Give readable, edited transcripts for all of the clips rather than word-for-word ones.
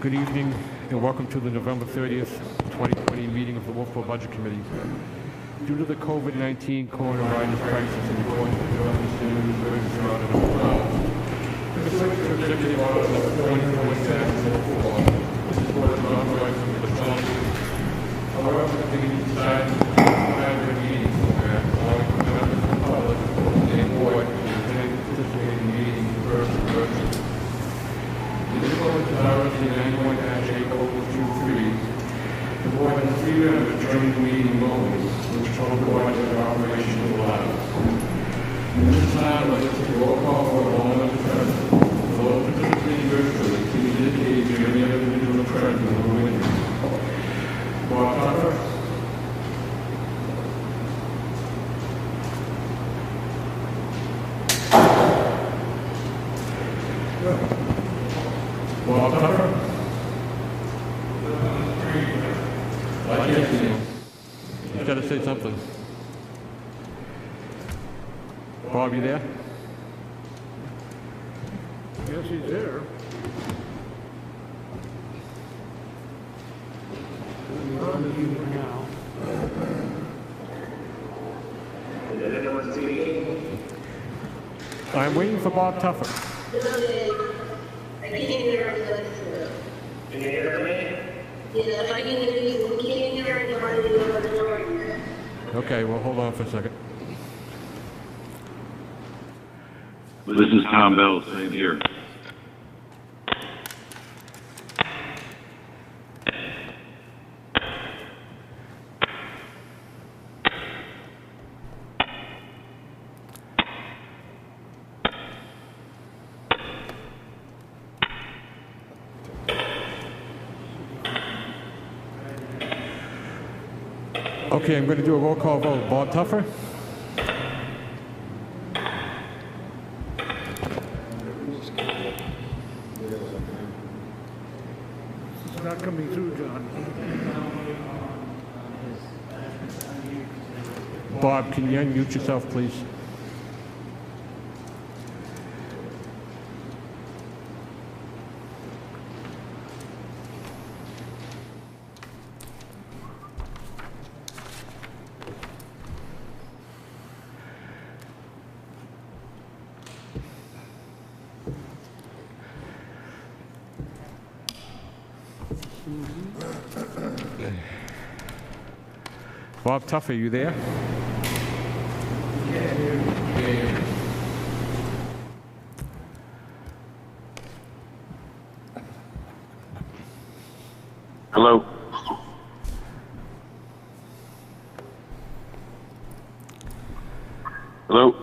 Good evening and welcome to the November 30th, 2020 meeting of the Wolfeboro Budget Committee. Due to the COVID-19 coronavirus crisis and reports of the emergency order number 12, the Secretary of Executive Order number 24/04, this is what is authorized under the policy. However, the committee decided to have a meeting program allowing members of the public and board to attend and participate in the meeting in person or virtually. In accordance with RSA 91-8/23, the board has 3 members joining the meeting remotely, which total board is operational allowed. In this time, I'd like to roll call for all members present. For those participating virtually, please indicate if you have any other individual present in the room. Bob Tucker. Bob Tucker. I can't see him. He's got to say something. Bob, you there? Yes, he's there. He's on the meeting now. I'm waiting for Bob Tuffer. I can't hear him. Can you hear me? Yes, I can hear you. We can't hear anybody over the door. Okay, well, hold on for a second. This is Tom Bell saying here. Okay, I'm going to do a roll call vote. Bob Tuffer? It's not coming through, John. Bob, can you unmute yourself, please? Bob Tuffer, are you there? Hello. Hello.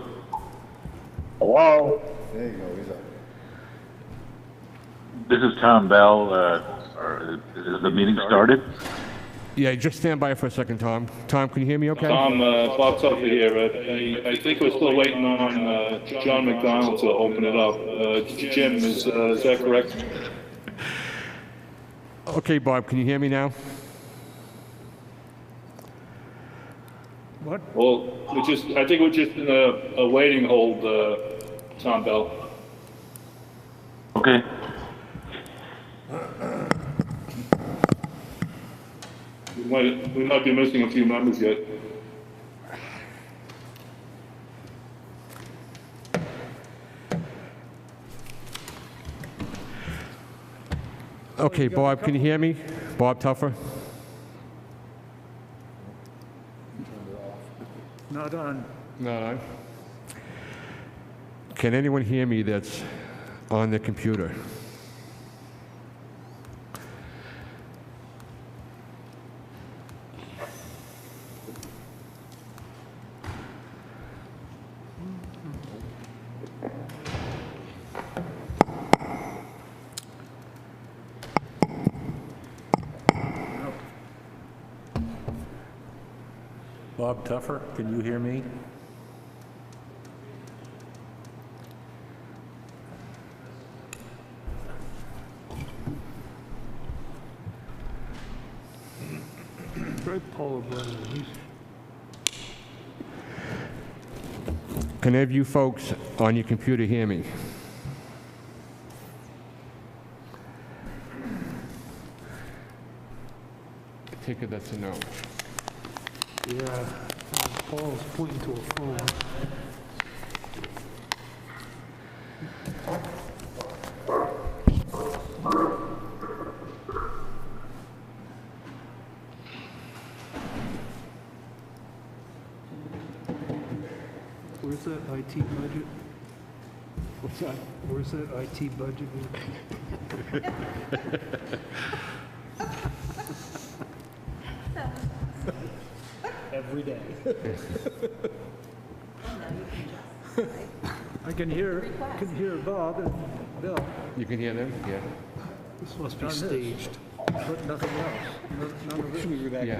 Hello? There you go, he's up. This is Tom Bell. Is the meeting started? Yeah, just stand by for a second, Tom. Tom, can you hear me okay? Tom, Bob Tucker here. I think we're still waiting on John McDonald to open it up. Jim, is that correct? Okay, Bob, can you hear me now? What? Well, I think we're just in a waiting hold, Tom Bell. Okay. We might be missing a few members yet. Okay, Bob, can you hear me? Bob Tuffer? Not on. No. Can anyone hear me that's on the computer? Bob Tuffer, can you hear me? Try Paul O'Brien. Can any of you folks on your computer hear me? take it that's a no. Yeah, Paul's pointing to a phone. Where's that IT budget? What's that? Where's that IT budget? Every day. I can hear Bob and Bill. You can hear them? Yeah. This must be staged, but nothing else. None of it. Yeah.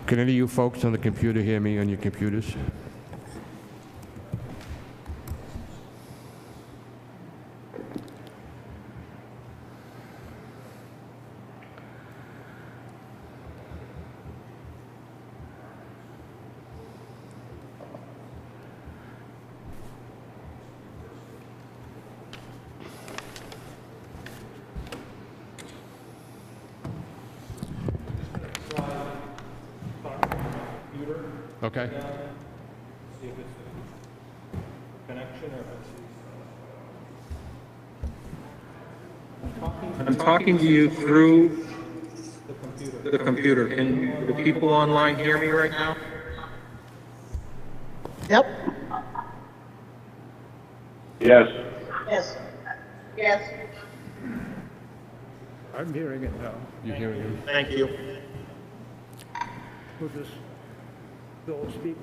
Can any of you folks on the computer hear me on your computers? Okay. See if it's a connection or if it's... I'm talking to you through the computer. Can the people online hear me right now? Yep. Yes. Yes. Yes. I'm hearing it now. You hearing me? Thank you. We'll just go speak.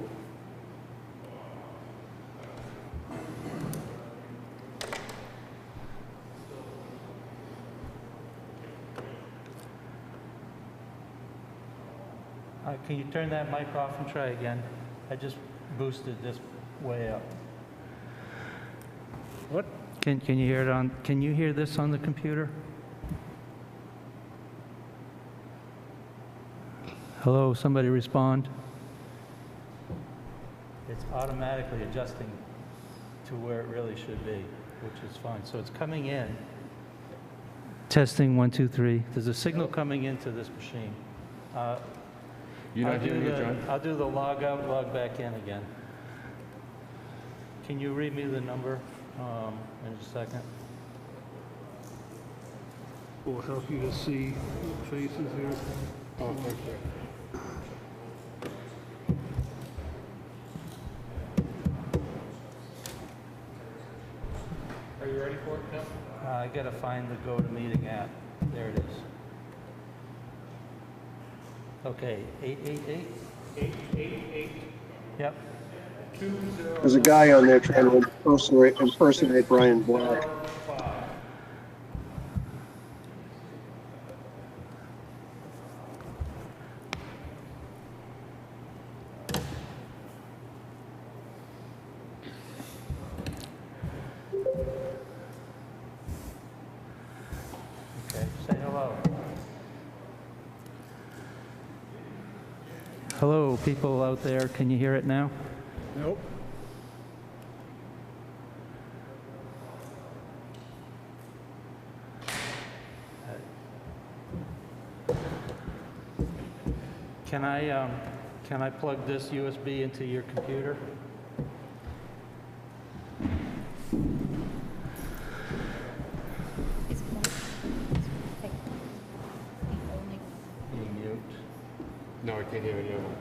Can you turn that mic off and try again? I just boosted this way up. What? Can you hear it on? Can you hear this on the computer? Hello, somebody respond. It's automatically adjusting to where it really should be, which is fine. So it's coming in. Testing 1, 2, 3. There's a signal coming into this machine. You're not hearing me, John? I'll do the log out, log back in again. Can you read me the number in a second? Will help you to see faces here. Oh, thank you. Are you ready for it, Tim? I gotta find the GoToMeeting app. There it is. Okay, 888? 888. Yep. There's a guy on there trying to impersonate Brian Black. Okay, say hello. Hello, people out there. Can you hear it now? Nope. Can I plug this USB into your computer? You mute. No, I can't hear any of them.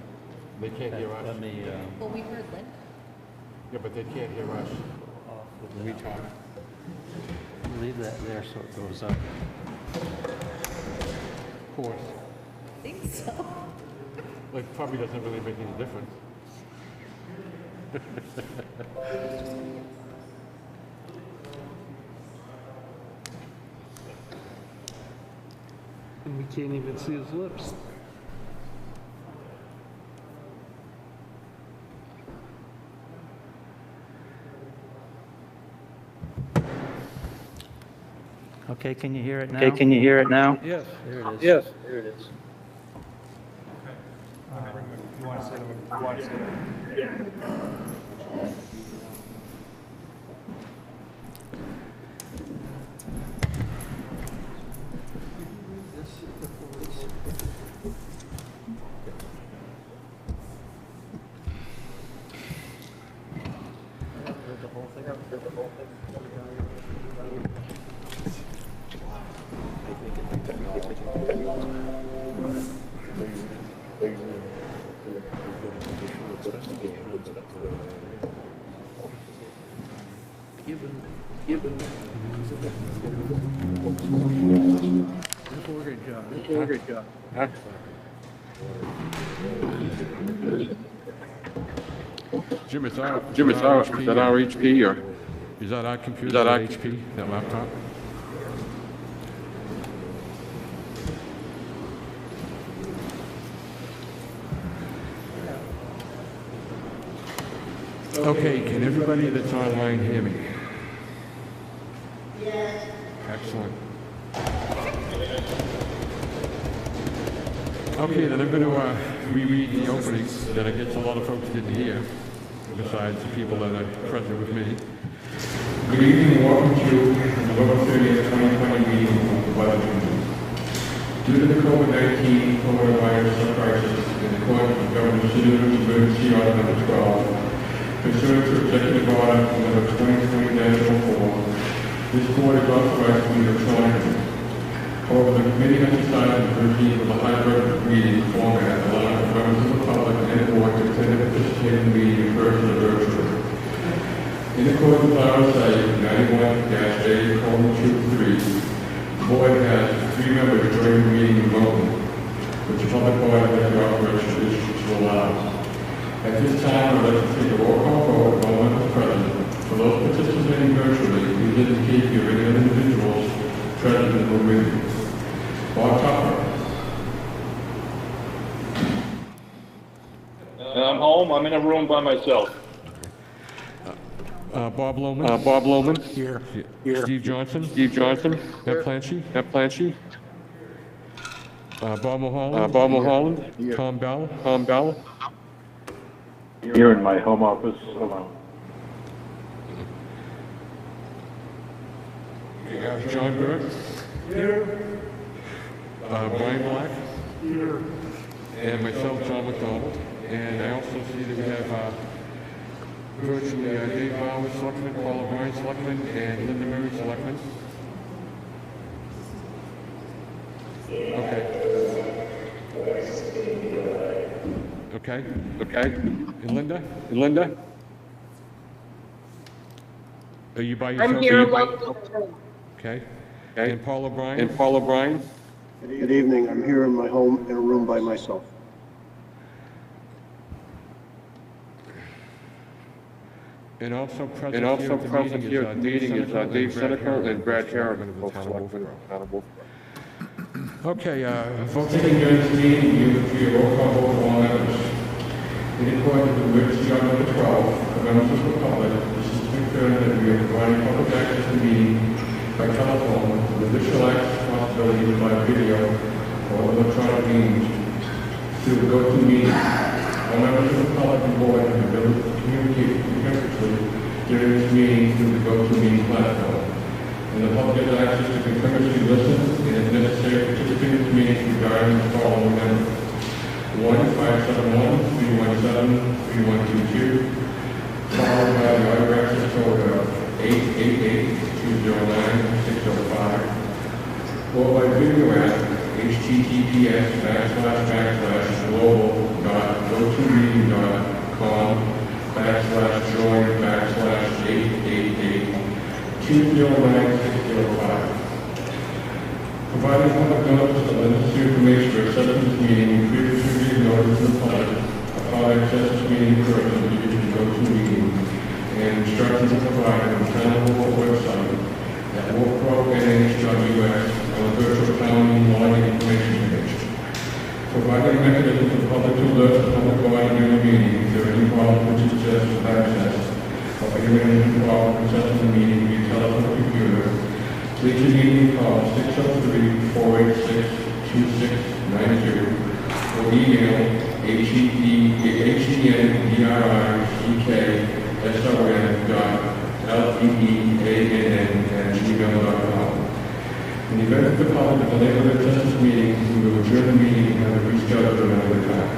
They can't hear us. Let me Well, we heard Linda. Yeah, but they can't hear us off with when we that. talk. Leave that there so it goes up. Of course. I think so. Like, probably doesn't really make any difference. And we can't even see his lips. Okay, can you hear it now? Okay, can you hear it now? Yes. There it is. Yes, there it is. Great job. Jim, it's our Is that our HP or? Is that our computer? Is that our- HP? That laptop? Okay, can everybody that's online hear me? Yes. Excellent. Okay, then I'm going to reread the openings that I guess a lot of folks didn't hear, besides the people that are present with me. Good evening and welcome to the November 30th, 2020 meeting of the Budget Committee. Due to the COVID-19 coronavirus crisis in accordance with Governor Sitter's Emergency Order Number 12, pursuant to Executive Order Number 2020-04, this board is authorized to meet electronically. However, the committee has decided to proceed with a hybrid meeting format, allowing members of the public and the board to attend and participate in the meeting in person or virtually. In accordance with RSA 91-A:23, the board has 3 members joining the meeting remotely, which the public board has the operation to allow. At this time, I would like to take a roll call vote of all members present. For those participating virtually, please indicate if you have any other individuals present in the room with you. Bob Tupper. I'm home, I'm in a room by myself. Bob Lohman. Bob Lohman. Here. Here. Steve Johnson. Steve Johnson. Matt Planchi. Matt Planchi. Bob Mulholland. Bob Mulholland. Tom Bell. Tom Bell. Here in my home office alone. John Burke. Here. Brian Black. Here. And myself, John McDonald. And I also see that we have virtually Dave Bauer, Selectman, Paul O'Brien, Selectman, and Linda Murray, Selectman. Okay. Okay. Okay. And Linda? And Linda. Are you by yourself? I'm here Are you alone. Okay. Okay. And Paul O'Brien? And Paul O'Brien. Good evening. I'm here in my home in a room by myself. And also present And also here present here at the meeting is Dave Senecal Senecal and Brad Herrick, of the both town of selectmen Wolfeboro. of the town of Wolfeboro. Okay, folks, taking during this meeting, you would be a roll call vote of all members. In accordance with emergency order number 12, the members of the public, this is to confirm that we are providing public access to the meeting by telephone with additional access possibilities by video or electronic means through the go-to-meeting. All members of the public and board have the ability to communicate effectively during this meeting through the go-to-meeting platform. And the public has access to continuously listen and, if necessary, participate in this meeting regarding the following numbers: 1-571-317-3122, followed by the audio access code of 888-209-605, or by video at https://global.gotomeeting.com/join/888 209-605. Providing public notice of the necessary information for access to this meeting, previously read notice to the public of how to access this meeting first and the go-to meeting, and instructions are provided on the town hall website at wolfeboro.nh.us on the virtual town meeting login information page. Providing a mechanism for the public to alert the public body during the meeting if there are any problems which suggest with access, or if there are any problems accessing the meeting via telephone or computer, please immediately call 603-486-2692 or email hendrikson.leeann@gmail.com. In the event of the public is unable to attend this meeting, we will adjourn the meeting and have it rescheduled another time.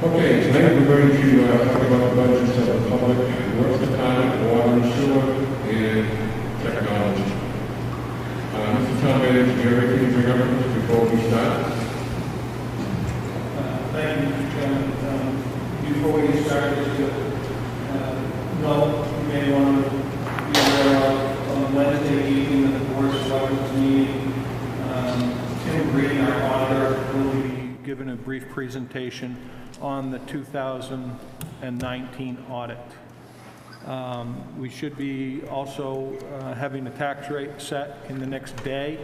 Okay, tonight we're going to talk about the budgets of the public works department, water and sewer, and technology. Mr. Town Manager, do you have anything to bring up before we start? Thank you, Mr. Chairman. Before we get started, just to note, you may want to be aware of on Wednesday evening at the Board of Selectmen's meeting, Tim Green, our auditor, will be giving a brief presentation on the 2019 audit. We should be also having a tax rate set in the next day.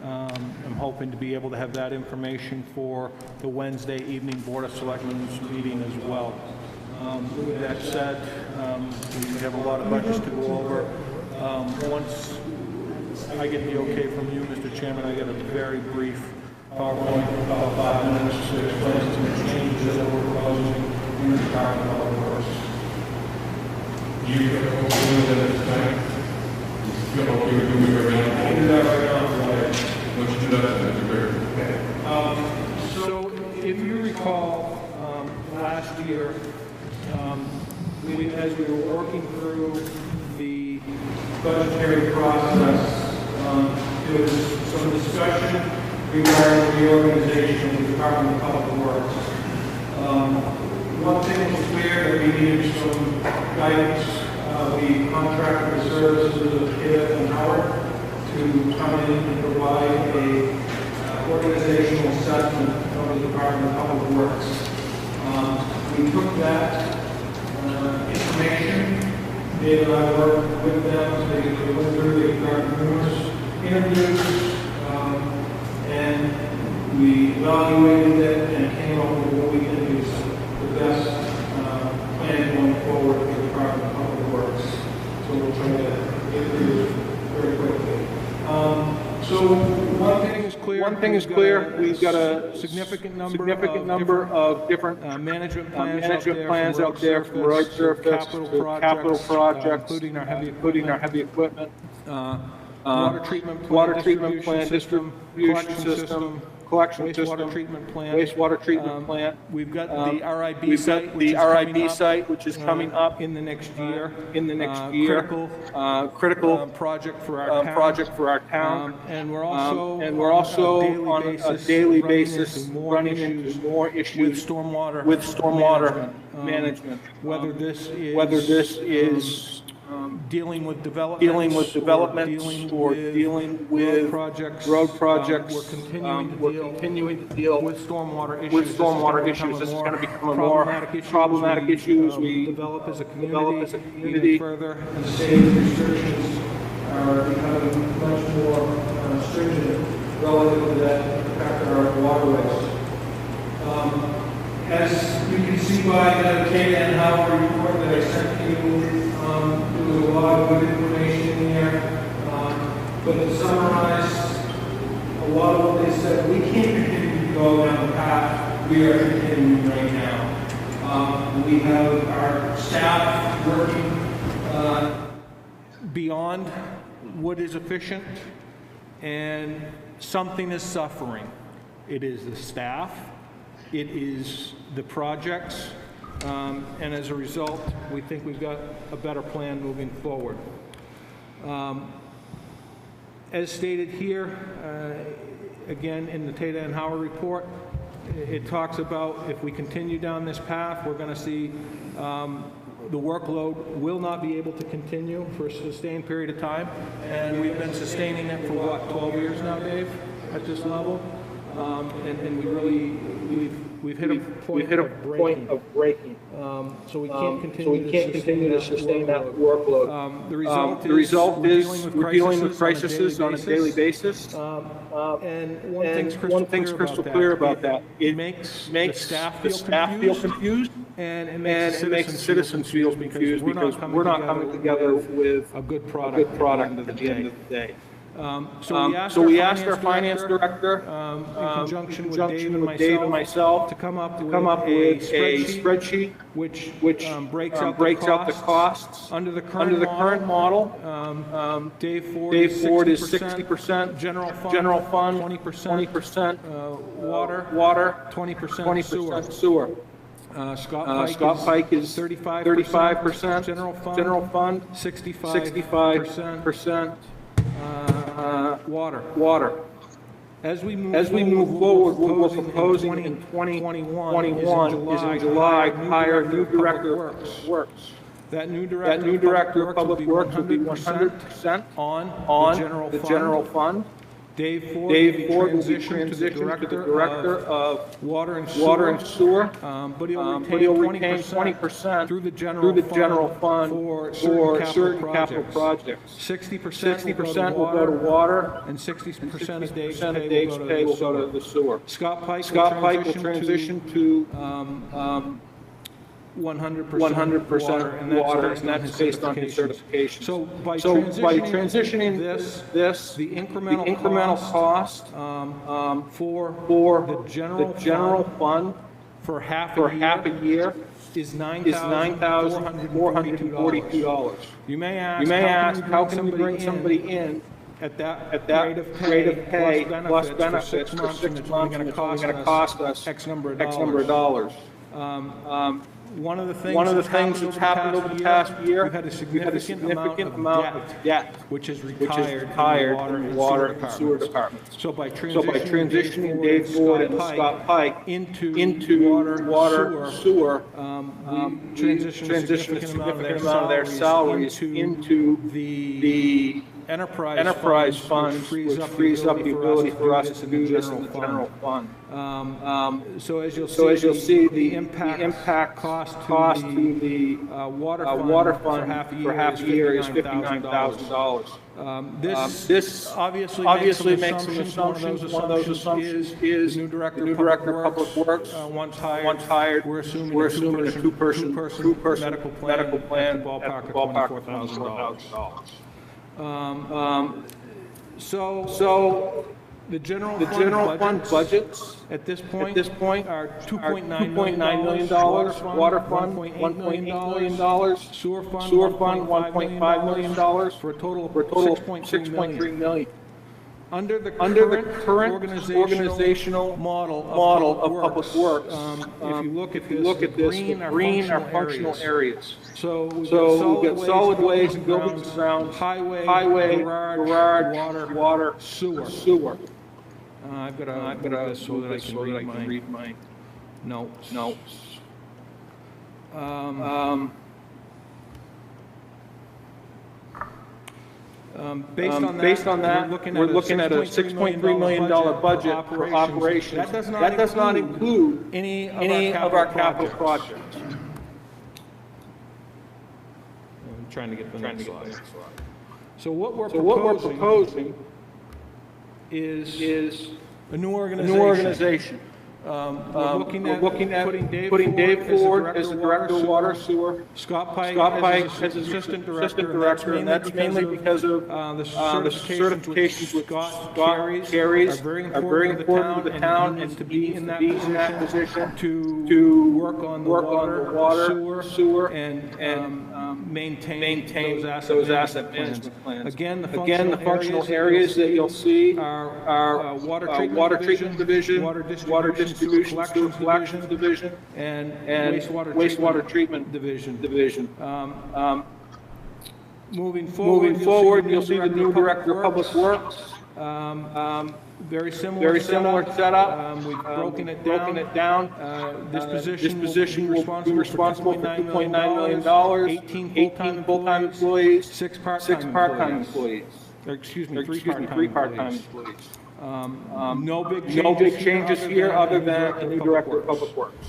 I'm hoping to be able to have that information for the Wednesday evening Board of Selectmen's meeting as well. With that said, we have a lot of budgets to go over. Once I get the okay from you, Mr. Chairman, I get a very brief PowerPoint, about 5 minutes, to explain some of the changes that we're proposing in the Department of Public Works. Do you feel comfortable with it at this time? Do you feel okay with doing it right now? I can do that right now. Let's do that, that'd be great. So if you recall, last year, as we were working through the budgetary process, there was some discussion regarding the reorganization of the Department of Public Works. One thing was clear, that we needed some guidance. We contracted the services of Kid and Howard to come in and provide a organizational assessment of the Department of Public Works. We took that information, Dave and I worked with them, they went through, they got numerous interviews, and we evaluated it and came up with what we think is the best plan going forward for the Department of Public Works. So we'll try to get through this very quickly. So one thing is clear. We've got a significant number of different management plans out there from road surface to capital projects, including our heavy equipment, water treatment plant, distribution system, collection system, wastewater treatment plant. We've got the RIB site, which is coming up in the next year. Critical project for our town. And we're also on a daily basis running into more issues with stormwater management. Whether this is dealing with developments or dealing with road projects. We're continuing to deal with stormwater issues. This is going to become a more problematic issue as we develop as a community even further. And the state restrictions are becoming much more stringent relative to that impact on our waterways. As you can see by the data and how report that I sent to you, there was a lot of good information in there. But to summarize, a lot of what they said, we can't continue to go down the path we are continuing right now. We have our staff working beyond what is efficient, and something is suffering. It is the staff, it is the projects, and as a result, we think we've got a better plan moving forward. As stated here, again in the Tata and Howard report, it talks about if we continue down this path, we're going to see The workload will not be able to continue for a sustained period of time, and we've been sustaining it for what, 12 years now, Dave, at this level? And we really, we've hit a point of breaking. So we can't continue to sustain that workload. The result is we're dealing with crises on a daily basis. And one thing's crystal clear about that. It makes the staff feel confused, and it makes the citizens feel confused because we're not coming together with a good product at the end of the day. So we asked our finance director, in conjunction with Dave and myself, to come up with a spreadsheet which breaks out the costs under the current model. Dave Ford is 60% general fund, 20% water, 20% sewer. Scott Pike is 35% general fund, 65% water. As we move forward, what we're proposing in 2021 is in July to hire a new director of works. That new director of public works will be 100% on the general fund. Dave Ford will be transitioned to the director of water and sewer, but he'll retain 20% through the general fund for certain capital projects. 60% will go to water, and 60% of Dave's pay will go to the sewer. Scott Pike will transition to 100% water, and that's based on his certification. So by transitioning this, the incremental cost for the general fund for half a year is $9,442. You may ask, how can we bring somebody in at that rate of pay plus benefits for 6 months, and it's only going to cost us X number of dollars? One of the things that's happened over the past year, we've had a significant amount of debt, which is retired in the water and sewer departments. So by transitioning Dave Ford and Scott Pike into water, sewer, we transitioned a significant amount of their salaries into the enterprise fund, which frees up the ability for us to do this in the general fund. So as you'll see, the impact cost to the water fund for half a year is $59,000. This obviously makes some assumptions. One of those assumptions is the new director of public works. Once hired, we're assuming a two-person medical plan at the ballpark of $24,000. So the general fund budgets at this point are $2.9 million, water fund $1.8 million, sewer fund $1.5 million, for a total of $6.3 million. Under the current organizational model of public works, if you look at this, green are functional areas. So we've got solid waste, buildings and grounds, highway, garage, water, sewer. I've got to so that I can read my notes. Based on that, we're looking at a $6.3 million budget for operations. That does not include any of our capital projects. I'm trying to get the next slide. So what we're proposing is a new organization. We're looking at putting Dave Ford as the director of water sewer, Scott Pike as assistant director, and that's mainly because of the certifications which Scott carries are very important to the town, and to be in that position to work on the water, sewer, and maintain those asset management plans. Again, the functional areas that you'll see are water treatment division, water distribution collections division, and wastewater treatment division. Moving forward, you'll see the new director of public works, Very similar setup. We've broken it down. This position will be responsible for $2.9 million, 18 full-time employees, 6 part-time employees. Excuse me, 3 part-time employees. No big changes here other than a new director of public works.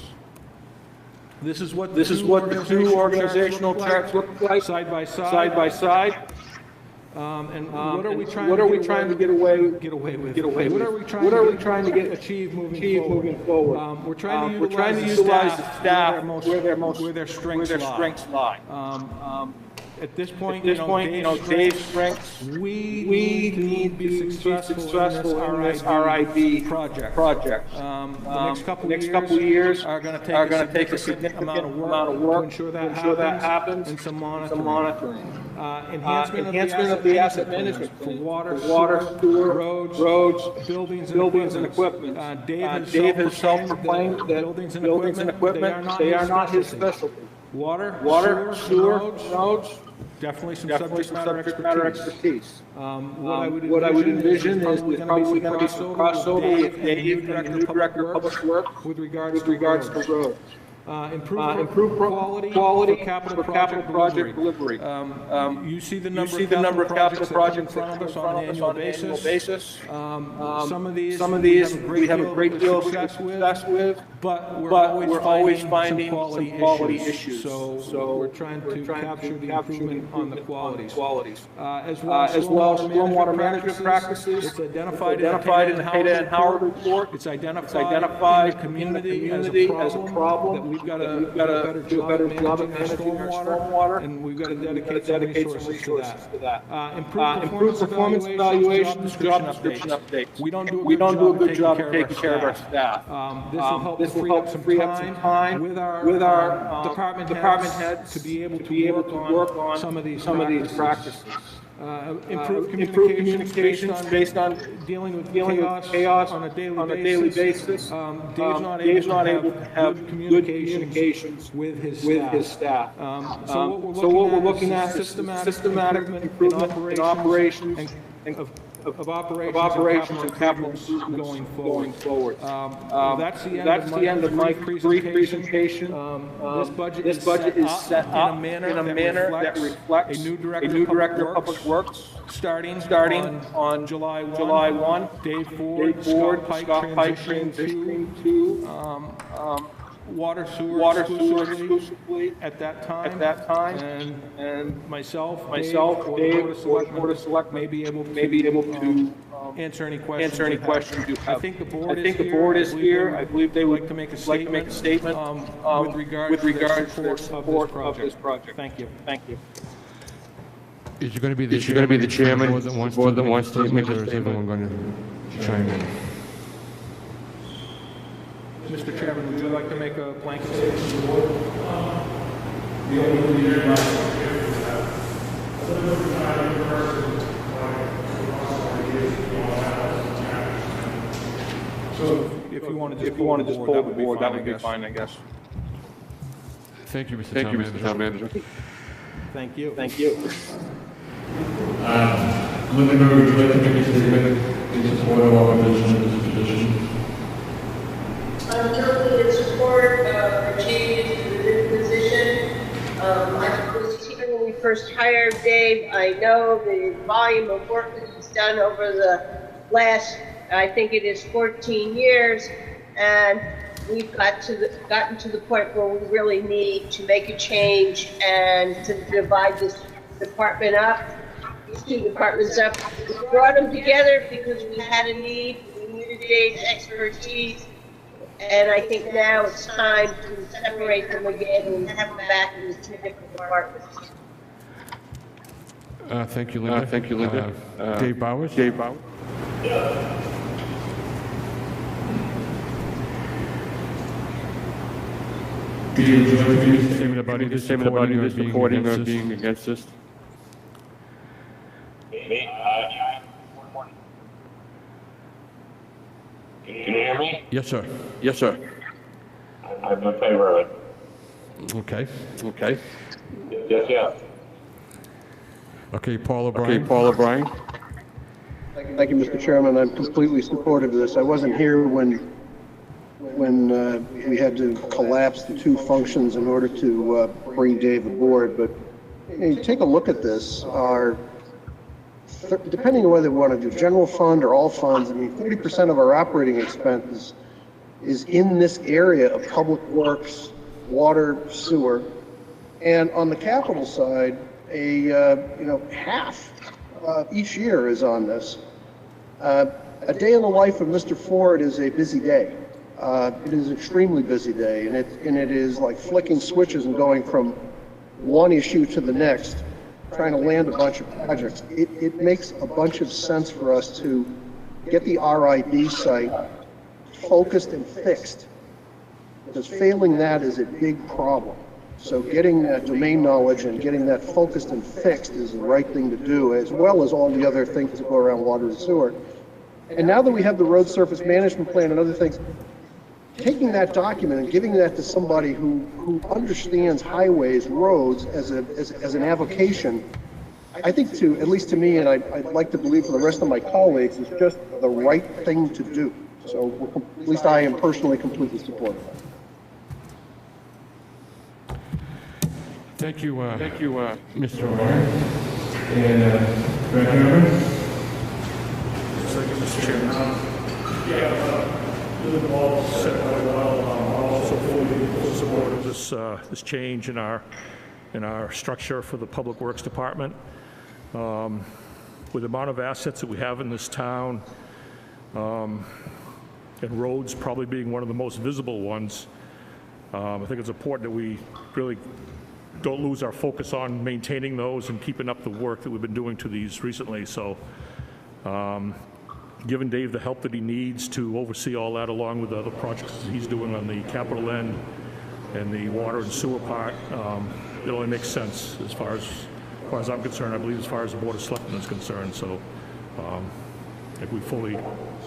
This is what the two organizational charts look like side by side. And what are we trying to get away with? What are we trying to achieve moving forward? We're trying to utilize the staff where their strengths lie. At this point, Dave's strengths, we need to be successful in this RID project. The next couple of years are going to take a significant amount of work to ensure that happens, and some monitoring. Enhancement of the asset management for water, sewer, roads, buildings and equipment. Dave has self-proclaimed that buildings and equipment, they are not his specialty. Water, sewer, roads, definitely some subject matter expertise. What I would envision is there's probably going to be some crossover with Dave and the new director of public works with regards to roads. Improve quality for capital project delivery. You see the number of capital projects in front of us on an annual basis. Some of these we have a great deal of success with, but we're always finding some quality issues. So we're trying to capture the improvement on the qualities. As well as stormwater management practices. It's identified in the Hayden and Howard report. It's identified in the community as a problem. We've got to do a better job of managing our stormwater, and we've got to dedicate some resources to that. Improve performance evaluations, job description updates. We don't do a good job of taking care of our staff. This will help free up some time with our department heads to be able to work on some of these practices. Improve communications based on dealing with chaos on a daily basis. Dave's not able to have good communications with his staff. So what we're looking at is systematic improvement in operations of operations and capital going forward. That's the end of my brief presentation. This budget is set up in a manner that reflects a new director of public works starting on July 1. Dave Ford, Scott Pike transitioning to water sewer exclusively at that time, and myself, Dave, Board of Selectmen may be able to answer any questions you have. I think the board is here. I believe they would like to make a statement with regards to their support of this project. Thank you. Is you going to be the chairman more than one statement, or is everyone going to chime in? Mr. Chairman, would you like to make a blanket statement to the board? The only leader in my experience is that a little bit of time in person, so if you want to just pull the board, that would be fine, I guess. Thank you, Mr. Town Manager. Thank you. Living member, would you like to make a statement in support of our position in this position? I'm totally in support of the changes to the new position. I was here when we first hired Dave. I know the volume of work that he's done over the last, I think it is 14 years, and we've gotten to the point where we really need to make a change and to divide this department up, these two departments up. We brought them together because we had a need. We needed Dave's expertise. And I think now it's time to separate them again and have them back in two different departments. Thank you, Linda. Dave Bowers? Do you Make a statement about either supporting or being against this? Can you hear me? Yes, sir. I'm in favor of it. Okay. Yes. Okay, Paul O'Brien. Thank you, Mr. Chairman. I'm completely supportive of this. I wasn't here when we had to collapse the two functions in order to bring Dave aboard, but you take a look at this. Depending on whether we want to do general fund or all funds, I mean, 30% of our operating expense is in this area of public works, water, sewer, and on the capital side, half each year is on this. A day in the life of Mr. Ford is a busy day. It is an extremely busy day, and it is like flicking switches and going from one issue to the next, trying to land a bunch of projects. It makes a bunch of sense for us to get the RIB site focused and fixed, because failing that is a big problem. So getting that domain knowledge and getting that focused and fixed is the right thing to do, as well as all the other things that go around water and sewer. And now that we have the road surface management plan and other things, taking that document and giving that to somebody who understands highways, roads as an avocation, I think at least to me, and I'd like to believe for the rest of my colleagues, is just the right thing to do. So at least I am personally completely supportive. Thank you, Mr. O'Meara. And Greg Cameron? Thank you, Mr. Chairman. The ball set quite well. I'm also fully support of this change in our structure for the Public Works Department. With the amount of assets that we have in this town, and roads probably being one of the most visible ones, I think it's important that we really don't lose our focus on maintaining those and keeping up the work that we've been doing to these recently. So giving Dave the help that he needs to oversee all that, along with the other projects he's doing on the capital end and the water and sewer part, it only makes sense as far as I'm concerned. I believe as far as the Board of Selectmen is concerned. So I think we fully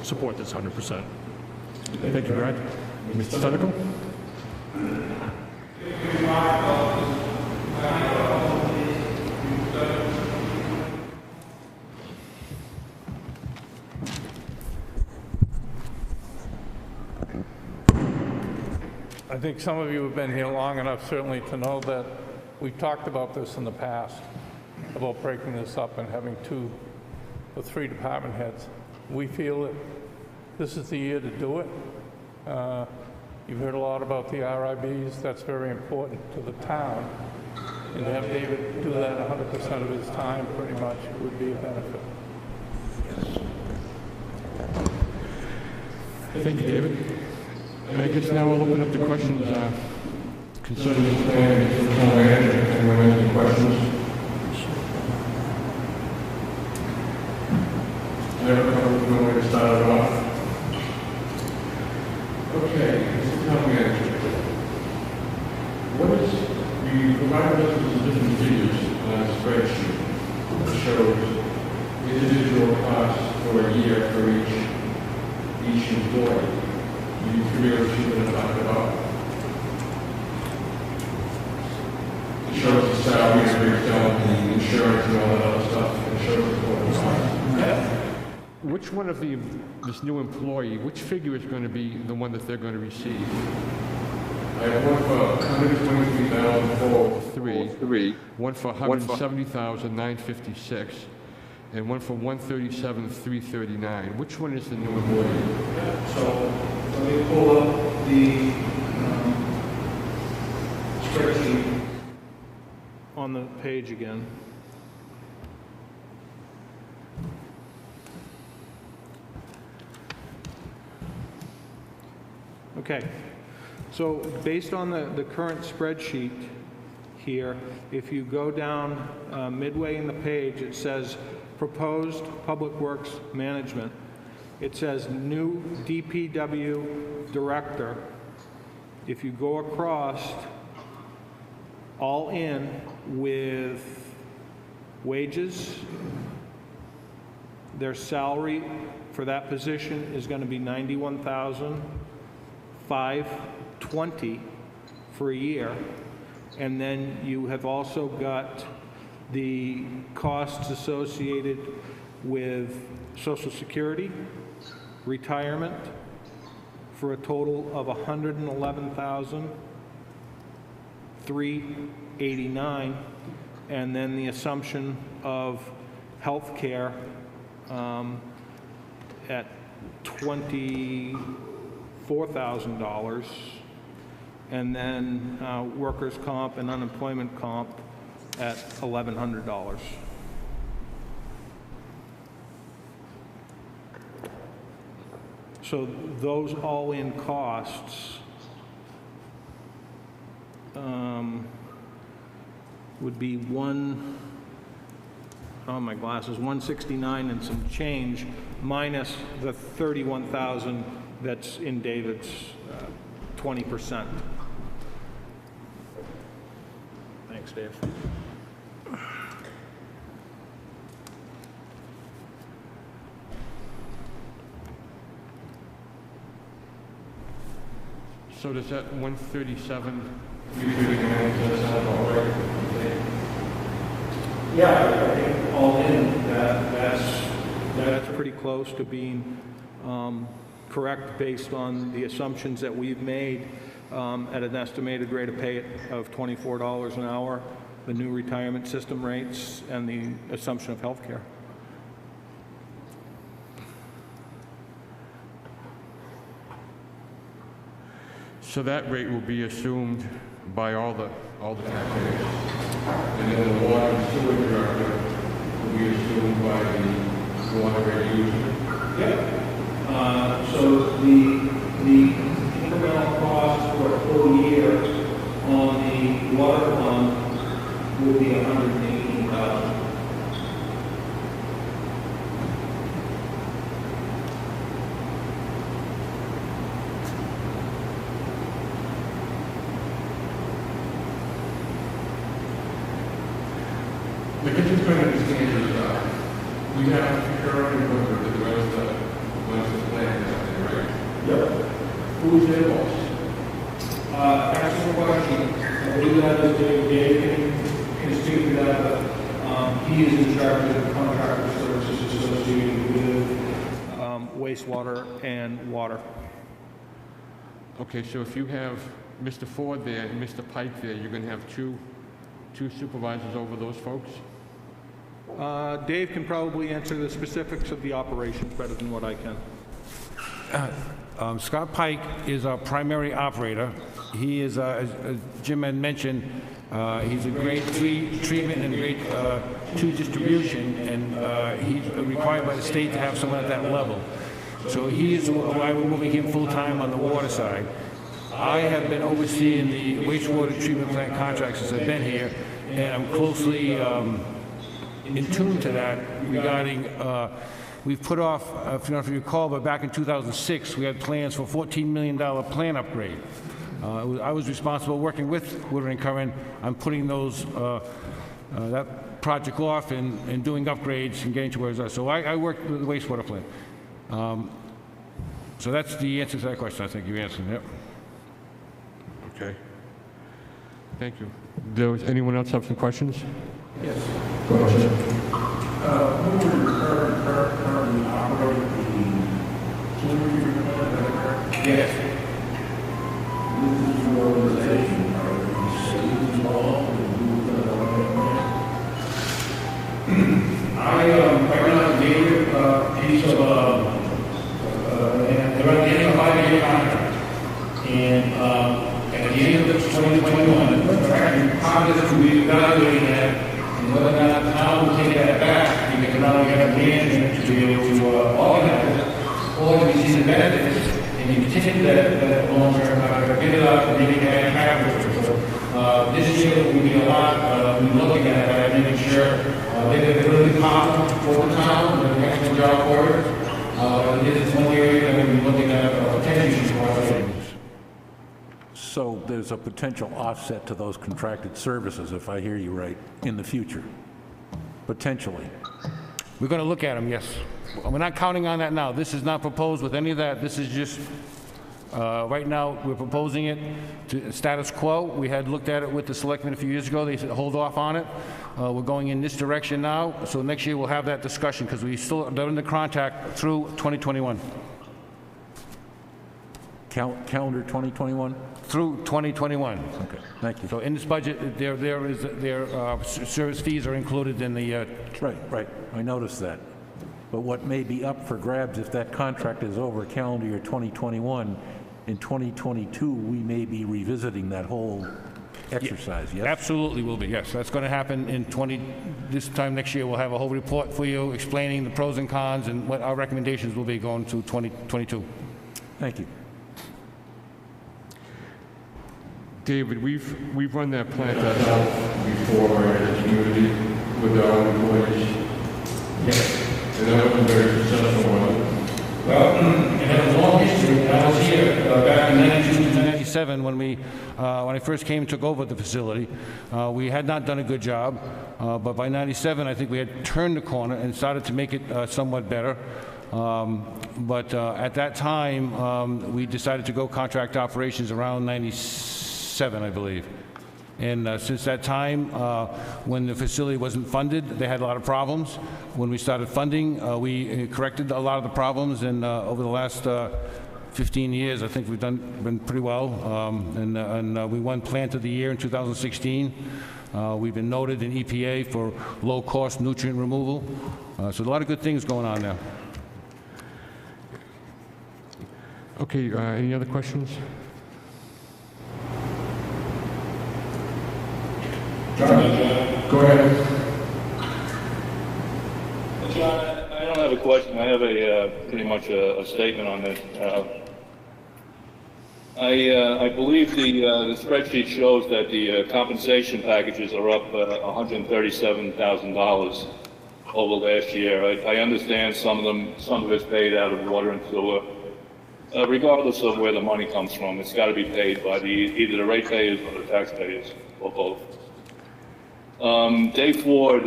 support this 100%. Thank you, Brad. Mr. Senecal? I think some of you have been here long enough certainly to know that we've talked about this in the past, about breaking this up and having 2 or 3 department heads. We feel that this is the year to do it. You've heard a lot about the RIBs. That's very important to the town. And to have David do that 100% of his time pretty much would be a benefit. Thank you, David. And I guess now we'll open up the questions concerning this plan. Anyone have any questions? One way to start it off. Okay, town manager. What is, we provided us with some different figures on a spreadsheet that shows individual costs for a year for each employee. You familiar with what I'm talking about? It shows the salaries, breakdown, the insurance, and all that other stuff. It shows the total cost. Which one of this new employee, which figure is going to be the one that they're going to receive? I have one for $123,403, one for $170,956, and one for $137,339. Which one is the new employee? So let me pull up the spreadsheet On the page again. Okay, so based on the current spreadsheet here, if you go down midway in the page, it says proposed Public Works Management. It says new DPW Director. If you go across, all in with wages, their salary for that position is going to be $91,520 for a year. And then you have also got the costs associated with Social Security, retirement, for a total of $111,389, and then the assumption of health care at $24,000, and then workers' comp and unemployment comp at $1,100. So those all-in costs would be my glasses, 169 and some change, minus the 31,000 that's in David's 20%. Thanks, Dave. So does that 137, 339, does that sound all right? Yeah, I think all in, that's pretty close to being correct based on the assumptions that we've made at an estimated rate of pay of $24 an hour, the new retirement system rates, and the assumption of health care. So that rate will be assumed by all the taxpayers. And then the water and sewer director will be assumed by the water rate user. yeah. So the incremental cost for a full year on the water pump will be $118,000. The kitchen's going to understand is we have currently worked with the rest of the plan, right? Yep. Who's their boss? Excellent question. I believe that is Dave can speak to that, but he is in charge of the contractor services associated with Wastewater and water. Okay, so if you have Mr. Ford there and Mr. Pike there, you're going to have two supervisors over those folks? Dave can probably answer the specifics of the operations better than what I can. Scott Pike is our primary operator. He is, as Jim had mentioned, he's a grade 3 treatment and grade 2 distribution, and he's required by the state to have someone at that level. So he is why we're moving him full-time on the water side. I have been overseeing the wastewater treatment plant contracts since I've been here, and I'm closely in tune to that regarding, we've put off, I don't know if you recall, but back in 2006, we had plans for a $14 million plant upgrade. I was responsible working with Woodard and Curran on putting those, that project off and doing upgrades and getting to where it's at. So I worked with the wastewater plant. So that's the answer to that question. I think you answered it. Okay. Thank you. Does anyone else have some questions? Yes. Go ahead. Who would currently operate the sewer treatment plant? Yes. This is your organization. Are the cities involved in I right now gave a piece of they're at the end of a 5-year contract. And at the end of 2021, Congress will be evaluating that and whether or not the town will take that back and they can not only have management to be able to organize it, or if you see the benefits and you continue that long-term contract, get it out and make it capital. So this year will be a lot we're looking at that, making sure they have a really powerful for the town and an excellent job for it. This is one area that we'll be looking at potentially for savings. So there's a potential offset to those contracted services, if I hear you right, in the future, potentially. We're going to look at them, yes. We're not counting on that now. This is not proposed with any of that. This is just Right now, we're proposing it to status quo. We had looked at it with the selectmen a few years ago. They said hold off on it. We're going in this direction now, so next year we'll have that discussion because we still are in the contract through 2021. Calendar 2021? Through 2021. Okay, thank you. So in this budget, their service fees are included in the... Right, I noticed that. But what may be up for grabs if that contract is over calendar year 2021, in 2022, we may be revisiting that whole exercise, yes? Absolutely will be, yes. That's going to happen in this time next year. We'll have a whole report for you explaining the pros and cons and what our recommendations will be going to 2022. Thank you. David, we've run that plant ourselves before in the community with our own employees. Yes. And that wasn't very successful, was it? Well, it has a long history. I was here back in 1997 when I first came and took over the facility. We had not done a good job, but by 97 I think we had turned the corner and started to make it somewhat better. But at that time, we decided to go contract operations around 97, I believe. And since that time, when the facility wasn't funded, they had a lot of problems. When we started funding, we corrected a lot of the problems, and over the last 15 years, I think we've been pretty well. And we won Plant of the Year in 2016. We've been noted in EPA for low-cost nutrient removal. So a lot of good things going on now. Okay, any other questions? John, go ahead. John, I don't have a question. I have pretty much a statement on this. I believe the spreadsheet shows that the compensation packages are up $137,000 over last year. I understand some of it's paid out of water and sewer. Regardless of where the money comes from, it's got to be paid by either the ratepayers or the taxpayers, or both. Dave Ford,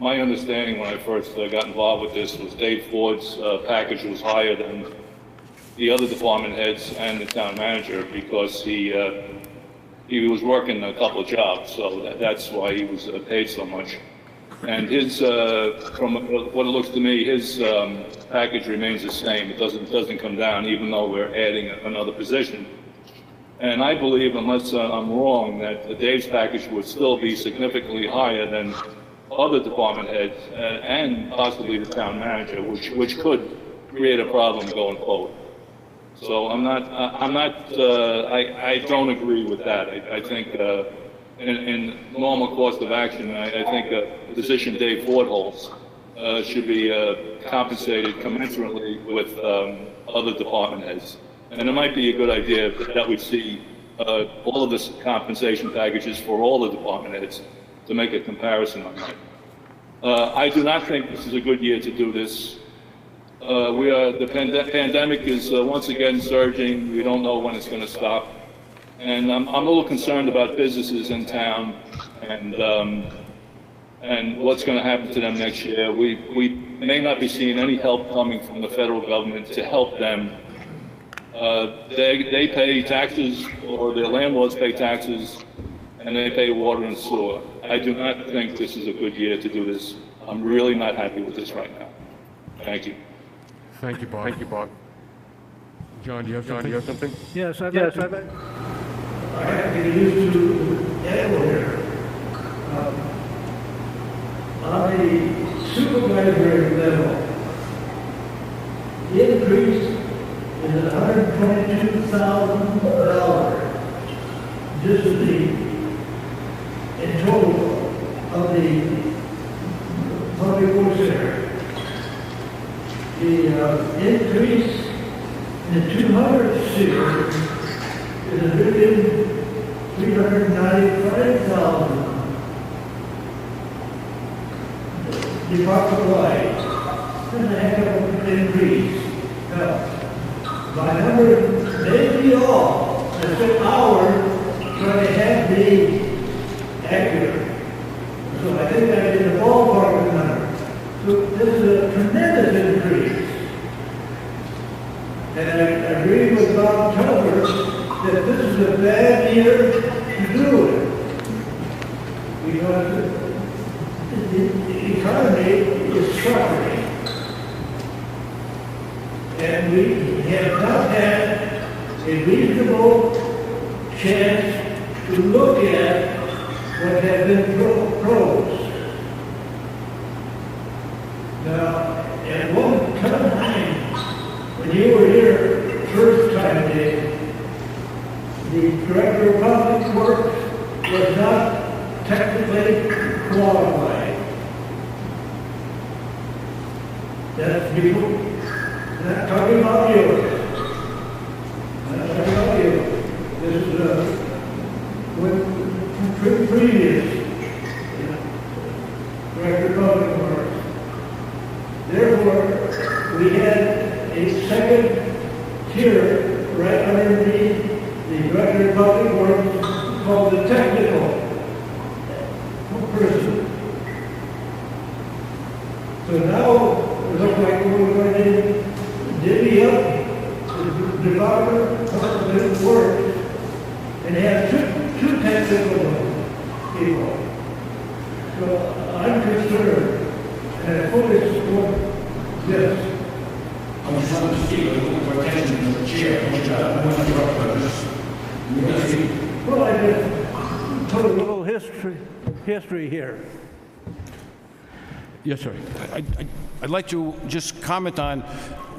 my understanding when I first got involved with this was Dave Ford's package was higher than the other department heads and the town manager because he was working a couple of jobs, so that's why he was paid so much. And his, from what it looks to me, his package remains the same. It doesn't come down, even though we're adding another position. And I believe, unless I'm wrong, that Dave's package would still be significantly higher than other department heads and possibly the town manager, which could create a problem going forward. So I don't agree with that. I think in normal course of action, I think a position Dave Ford holds should be compensated commensurately with other department heads. And it might be a good idea that we see all of the compensation packages for all the department heads to make a comparison on that. I do not think this is a good year to do this. The pandemic is once again surging. We don't know when it's going to stop. And I'm a little concerned about businesses in town and what's going to happen to them next year. We may not be seeing any help coming from the federal government to help them. They pay taxes, or their landlords pay taxes, and they pay water and sewer. I do not think this is a good year to do this. I'm really not happy with this right now. Thank you. Thank you, Bob. Thank you, Bob. John, do you have something? Yes, I've I have to get used to animal here. On the supervisory level, the increase is $122,000 just in total of the public works area. The increase in the 200 series is $1,395,000 department-wide. That's a heck of an increase. Now, my number may be all, except ours, trying to have the accurate. So I think I'm in the ballpark of the number. So this is a tremendous increase. And I agree with is a bad year to do it. Because the economy is suffering. And we have not had a reasonable chance to look at what has been proposed. Now, at one time, when you were here first time, Dave, the Director of Public Works was not technically qualified. That's people, not talking about you. Not talking about you. This is with previous Director of Public Works. Therefore, we had a second tier right underneath the Director of Public Works called the technical person. So now, it looks like we're going to divvy up the Department of Public Works and have two technical people. So I'm concerned, and I fully support this. I was trying to speak a little more attention to the chair, which I want to interrupt, but just, well, I just put a little history here. Yes, sir. I'd like to just comment on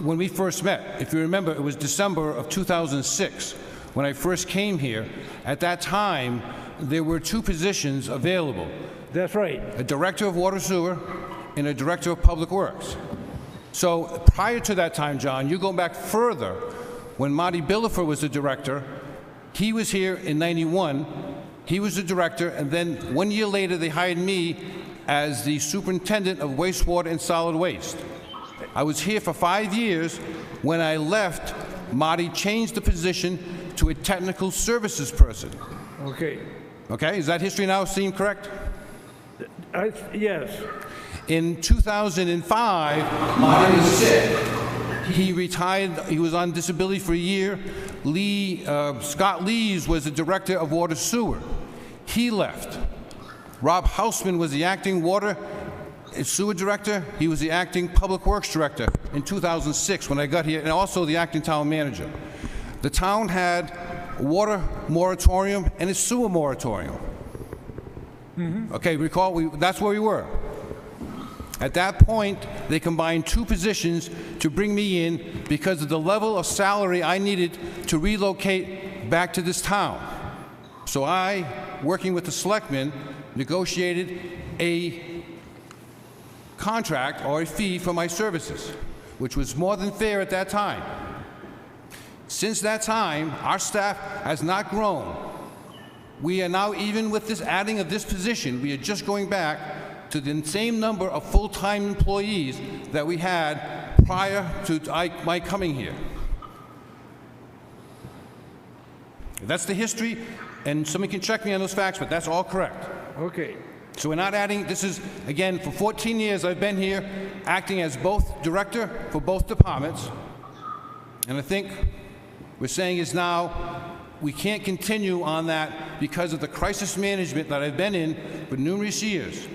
when we first met. If you remember, it was December of 2006 when I first came here. At that time, there were two positions available. That's right. A Director of Water Sewer and a Director of Public Works. So prior to that time, John, you go back further, when Marty Billifer was the director, he was here in '91, he was the director, and then 1 year later they hired me as the superintendent of wastewater and solid waste. I was here for 5 years. When I left, Marty changed the position to a technical services person. Okay. Okay, does that history now seem correct? Yes. In 2005, Marty was sick. He retired. He was on disability for a year. Scott Lees was the director of water sewer. He left. Rob Hausman was the acting water and sewer director. He was the acting public works director in 2006 when I got here, and also the acting town manager. The town had a water moratorium and a sewer moratorium. Okay, recall, that's where we were. At that point, they combined two positions to bring me in because of the level of salary I needed to relocate back to this town. So I, working with the selectmen, negotiated a contract or a fee for my services, which was more than fair at that time. Since that time, our staff has not grown. We are now, even with this adding of this position, we are just going back to the same number of full-time employees that we had prior to my coming here. That's the history, and somebody can check me on those facts, but that's all correct. Okay. So we're not adding, this is, again, for 14 years I've been here, acting as both director for both departments, and I think we're saying is now we can't continue on that because of the crisis management that I've been in for numerous years.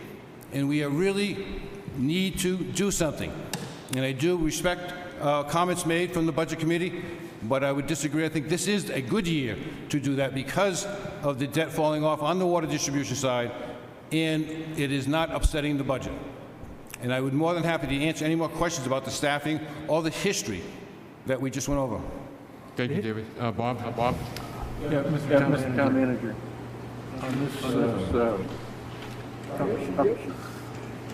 And we really need to do something. And I do respect comments made from the Budget Committee, but I would disagree. I think this is a good year to do that because of the debt falling off on the water distribution side, and it is not upsetting the budget. And I would be more than happy to answer any more questions about the staffing or the history that we just went over. Thank you, David. Bob? Yeah, Mr. Town Manager. On this cover sheet.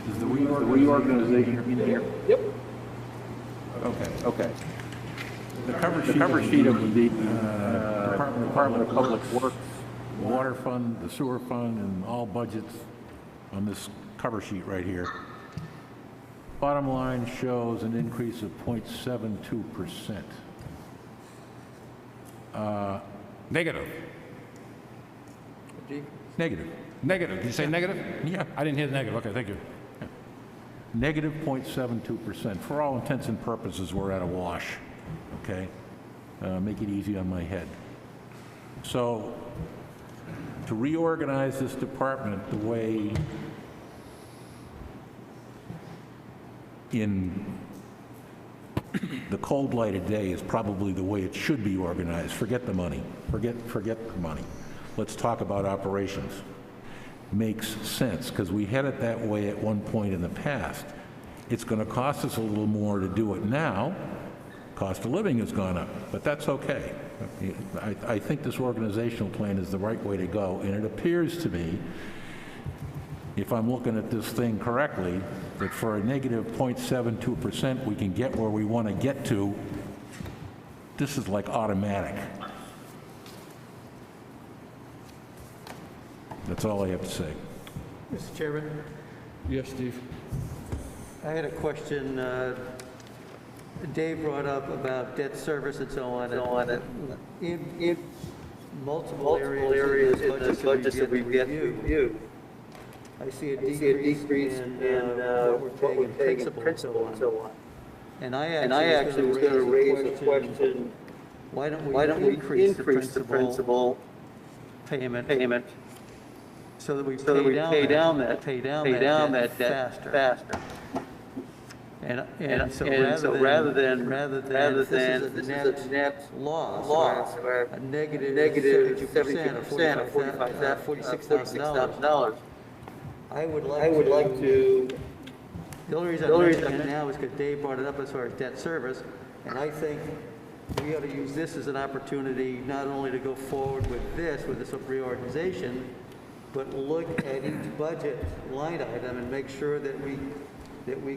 Is the reorganization in here? Yep. Okay. The cover sheet of the Department of Public Works, the water fund, the sewer fund, and all budgets on this cover sheet right here. Bottom line shows an increase of 0.72%. Negative. Negative. Negative. Did you say negative? Yeah. I didn't hear the negative. Okay, thank you. Negative 0.72%. For all intents and purposes, we're at a wash, okay? Make it easy on my head. So to reorganize this department the way in the cold light of day is probably the way it should be organized. Forget the money. Forget the money. Let's talk about operations. Makes sense, because we had it that way at one point in the past. It's going to cost us a little more to do it now. Cost of living has gone up, but that's okay. I think this organizational plan is the right way to go, and it appears to me, if I'm looking at this thing correctly, that for a negative 0.72% we can get where we want to get to. This is like automatic. That's all I have to say. Mr. Chairman, Yes, Steve? I had a question. Dave brought up about debt service and so on. In multiple areas in the budget that we've yet reviewed, I see a decrease in what we're paying in principal and so on. And I actually was going to raise a question, why don't we increase the principal payment so that we pay down that debt faster? And so rather than this is a net loss, or a negative 72% or $46,000, I would like to. The only reason I'm mentioning it now is because Dave brought it up as far as debt service, and I think we ought to use this as an opportunity not only to go forward with this reorganization, but look at each budget line item and make sure that we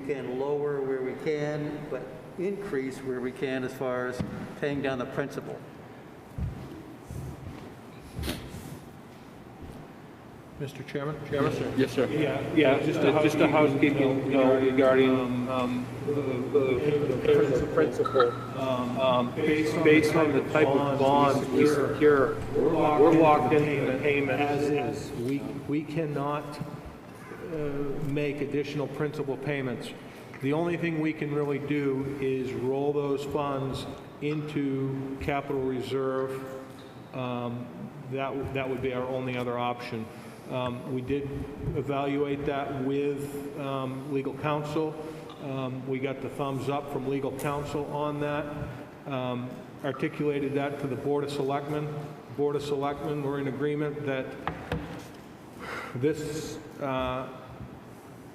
can lower where we can, but increase where we can as far as paying down the principal. Mr. Chairman? Yes, sir. Yeah, just a housekeeping note regarding the principal. Based on the type of bonds we secure, we're locked into the payment As is. We cannot make additional principal payments. The only thing we can really do is roll those funds into capital reserve. That would be our only other option. We did evaluate that with legal counsel. We got the thumbs up from legal counsel on that. Articulated that to the Board of Selectmen. Board of Selectmen were in agreement that this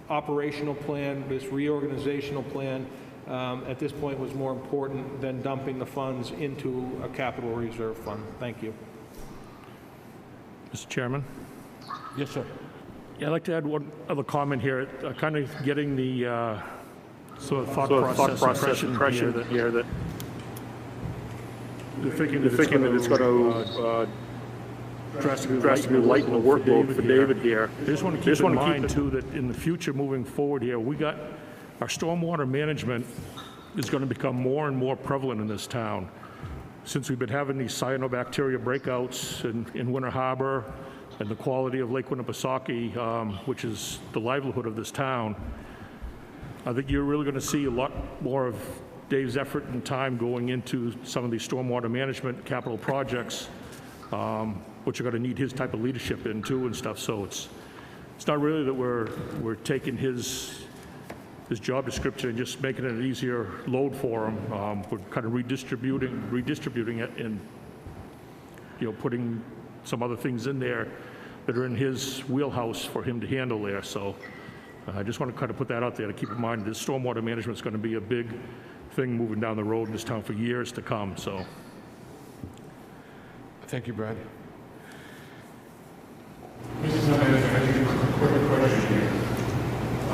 operational plan, this reorganizational plan, at this point was more important than dumping the funds into a capital reserve fund. Thank you. Mr. Chairman? Yes, sir. Yeah, I'd like to add one other comment here, kind of getting the sort of thought process impression here that they're thinking that it's going to drastically lighten the workload for David here. I just want to keep in mind, too, that in the future moving forward here, our stormwater management is going to become more and more prevalent in this town. Since we've been having these cyanobacteria breakouts in Winter Harbor, and the quality of Lake Winnipesaukee, which is the livelihood of this town, I think you're really going to see a lot more of Dave's effort and time going into some of these stormwater management capital projects, which are going to need his type of leadership in too and stuff. So it's not really that we're taking his job description and just making it an easier load for him. We're kind of redistributing it and putting some other things in there that are in his wheelhouse for him to handle there. So I just want to kind of put that out there to keep in mind that stormwater management is going to be a big thing moving down the road in this town for years to come. So Thank you, Brad. Mrs. Manager, I think a quick question here.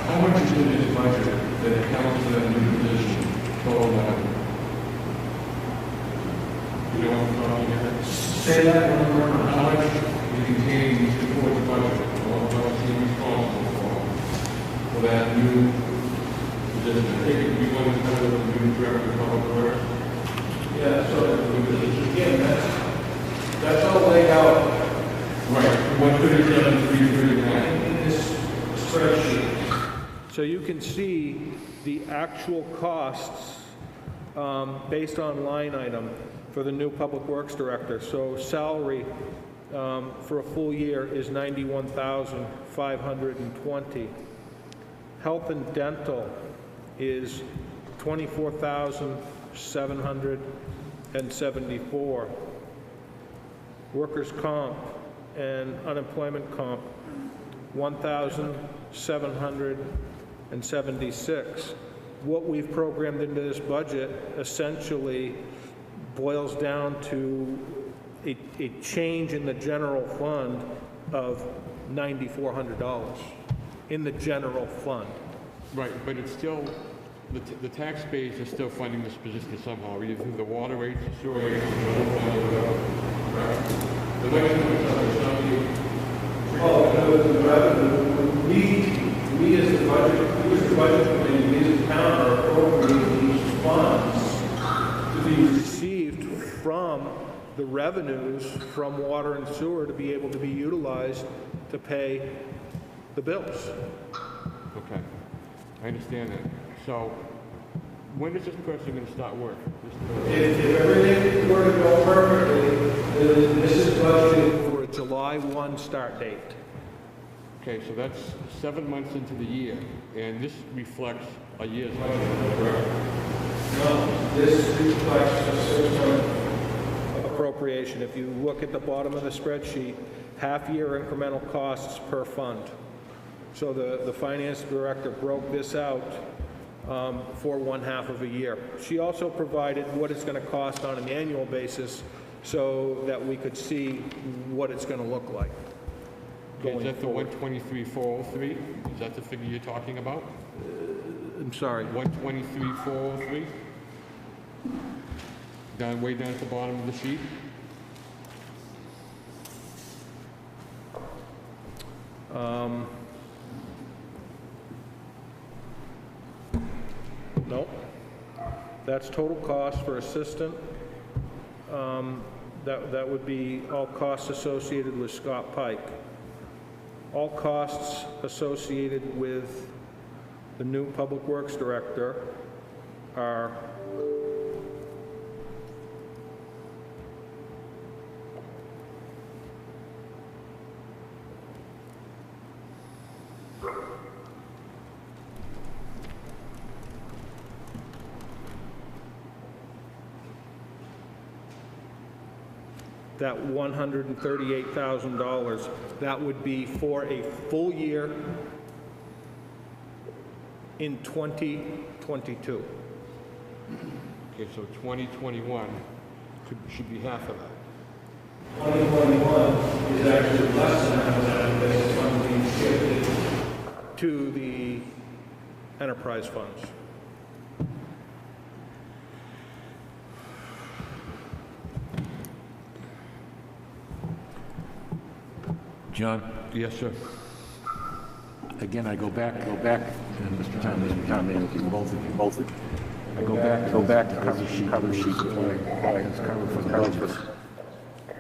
How much is in this budget that accounts for that new position total level? You don't want to talk about Say that one more time. How much is contained in the board's budget? What is he responsible for that new position? I think you want to tell the new director of public works. Yeah, so again, that's all laid out. Right. What could have done 339? In this spreadsheet. So you can see the actual costs based on line item for the new Public Works Director. So salary for a full year is $91,520. Health and dental is $24,774. Workers' comp and unemployment comp, $1,776. What we've programmed into this budget essentially boils down to a change in the general fund of $9,400 in the general fund. Right, but it's still, the tax base is still funding this position somehow, either through the water rates, the sewer rates, the we as the budget committee, we as the town are appropriating these funds to be received from the revenues from water and sewer to be able to be utilized to pay the bills. Okay, I understand that. So, when is this person going to start work? If everything were to go perfectly, then this is budgeted for a July 1 start date. Okay, so that's 7 months into the year, and this reflects a year's budget. No, this reflects a 6-month appropriation. If you look at the bottom of the spreadsheet, half-year incremental costs per fund. So the finance director broke this out for 1/2 of a year. She also provided what it's going to cost on an annual basis so that we could see what it's going to look like. Okay, is that the 123,403? Is that the figure you're talking about? I'm sorry. 123,403? Way down at the bottom of the sheet? Nope. That's total cost for assistant. That would be all costs associated with Scott Pike. All costs associated with the new Public Works Director are that $138,000. That would be for a full year in 2022. Okay, so 2021 should be half of that. 2021 is actually less than that because it's going to be shifted to the enterprise funds. John? Yes, sir. Again, I go back, and Mr. Town Manager, both of you. I go back to cover sheet, it's covered for the budget.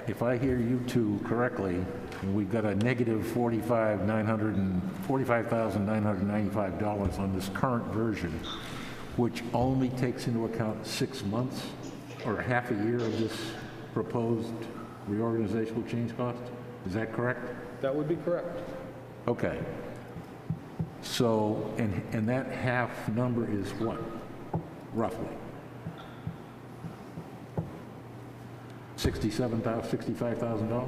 If I hear you two correctly, we've got a negative $45,995 on this current version, which only takes into account 6 months or half a year of this proposed reorganizational change cost. Is that correct? That would be correct. Okay. So, and that half number is what, roughly? $65,000?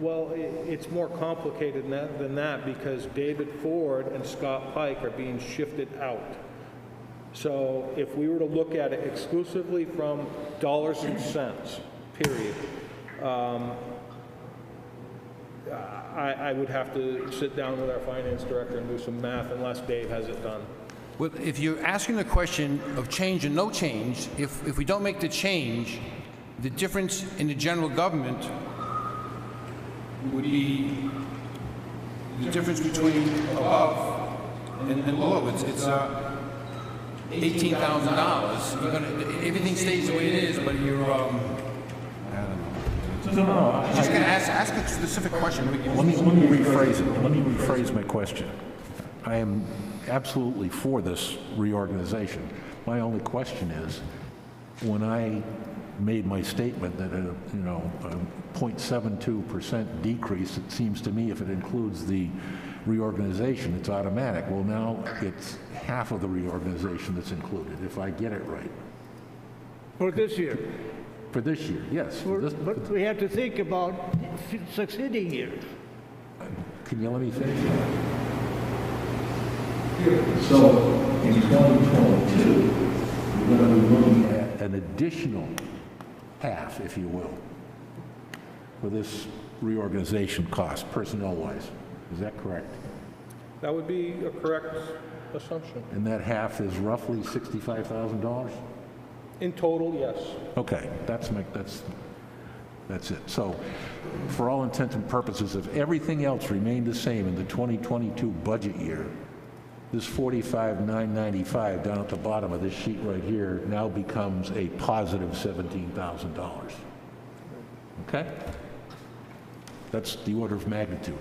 Well, it's more complicated than that because David Ford and Scott Pike are being shifted out. So if we were to look at it exclusively from dollars and cents, period, I would have to sit down with our finance director and do some math unless Dave has it done. Well, if you're asking the question of change and no change, if we don't make the change, the difference in the general government would be the difference between above and below. It's $18,000. Everything stays the way it is, but you're No. Just going to ask a specific question. Let me rephrase it. Let me rephrase my question. I am absolutely for this reorganization. My only question is, when I made my statement that a 0.72% decrease, it seems to me if it includes the reorganization, it's automatic. Well, now it's half of the reorganization that's included, if I get it right. For this year. For this year, yes. But we have to think about succeeding years. Can you let me finish? So in 2022, we're going to be looking at an additional half, if you will, for this reorganization cost, personnel-wise. Is that correct? That would be a correct assumption. And that half is roughly $65,000? In total, yes. Okay, that's it. So, for all intents and purposes, if everything else remained the same in the 2022 budget year, this $45,995 down at the bottom of this sheet right here now becomes a positive $17,000. Okay? That's the order of magnitude.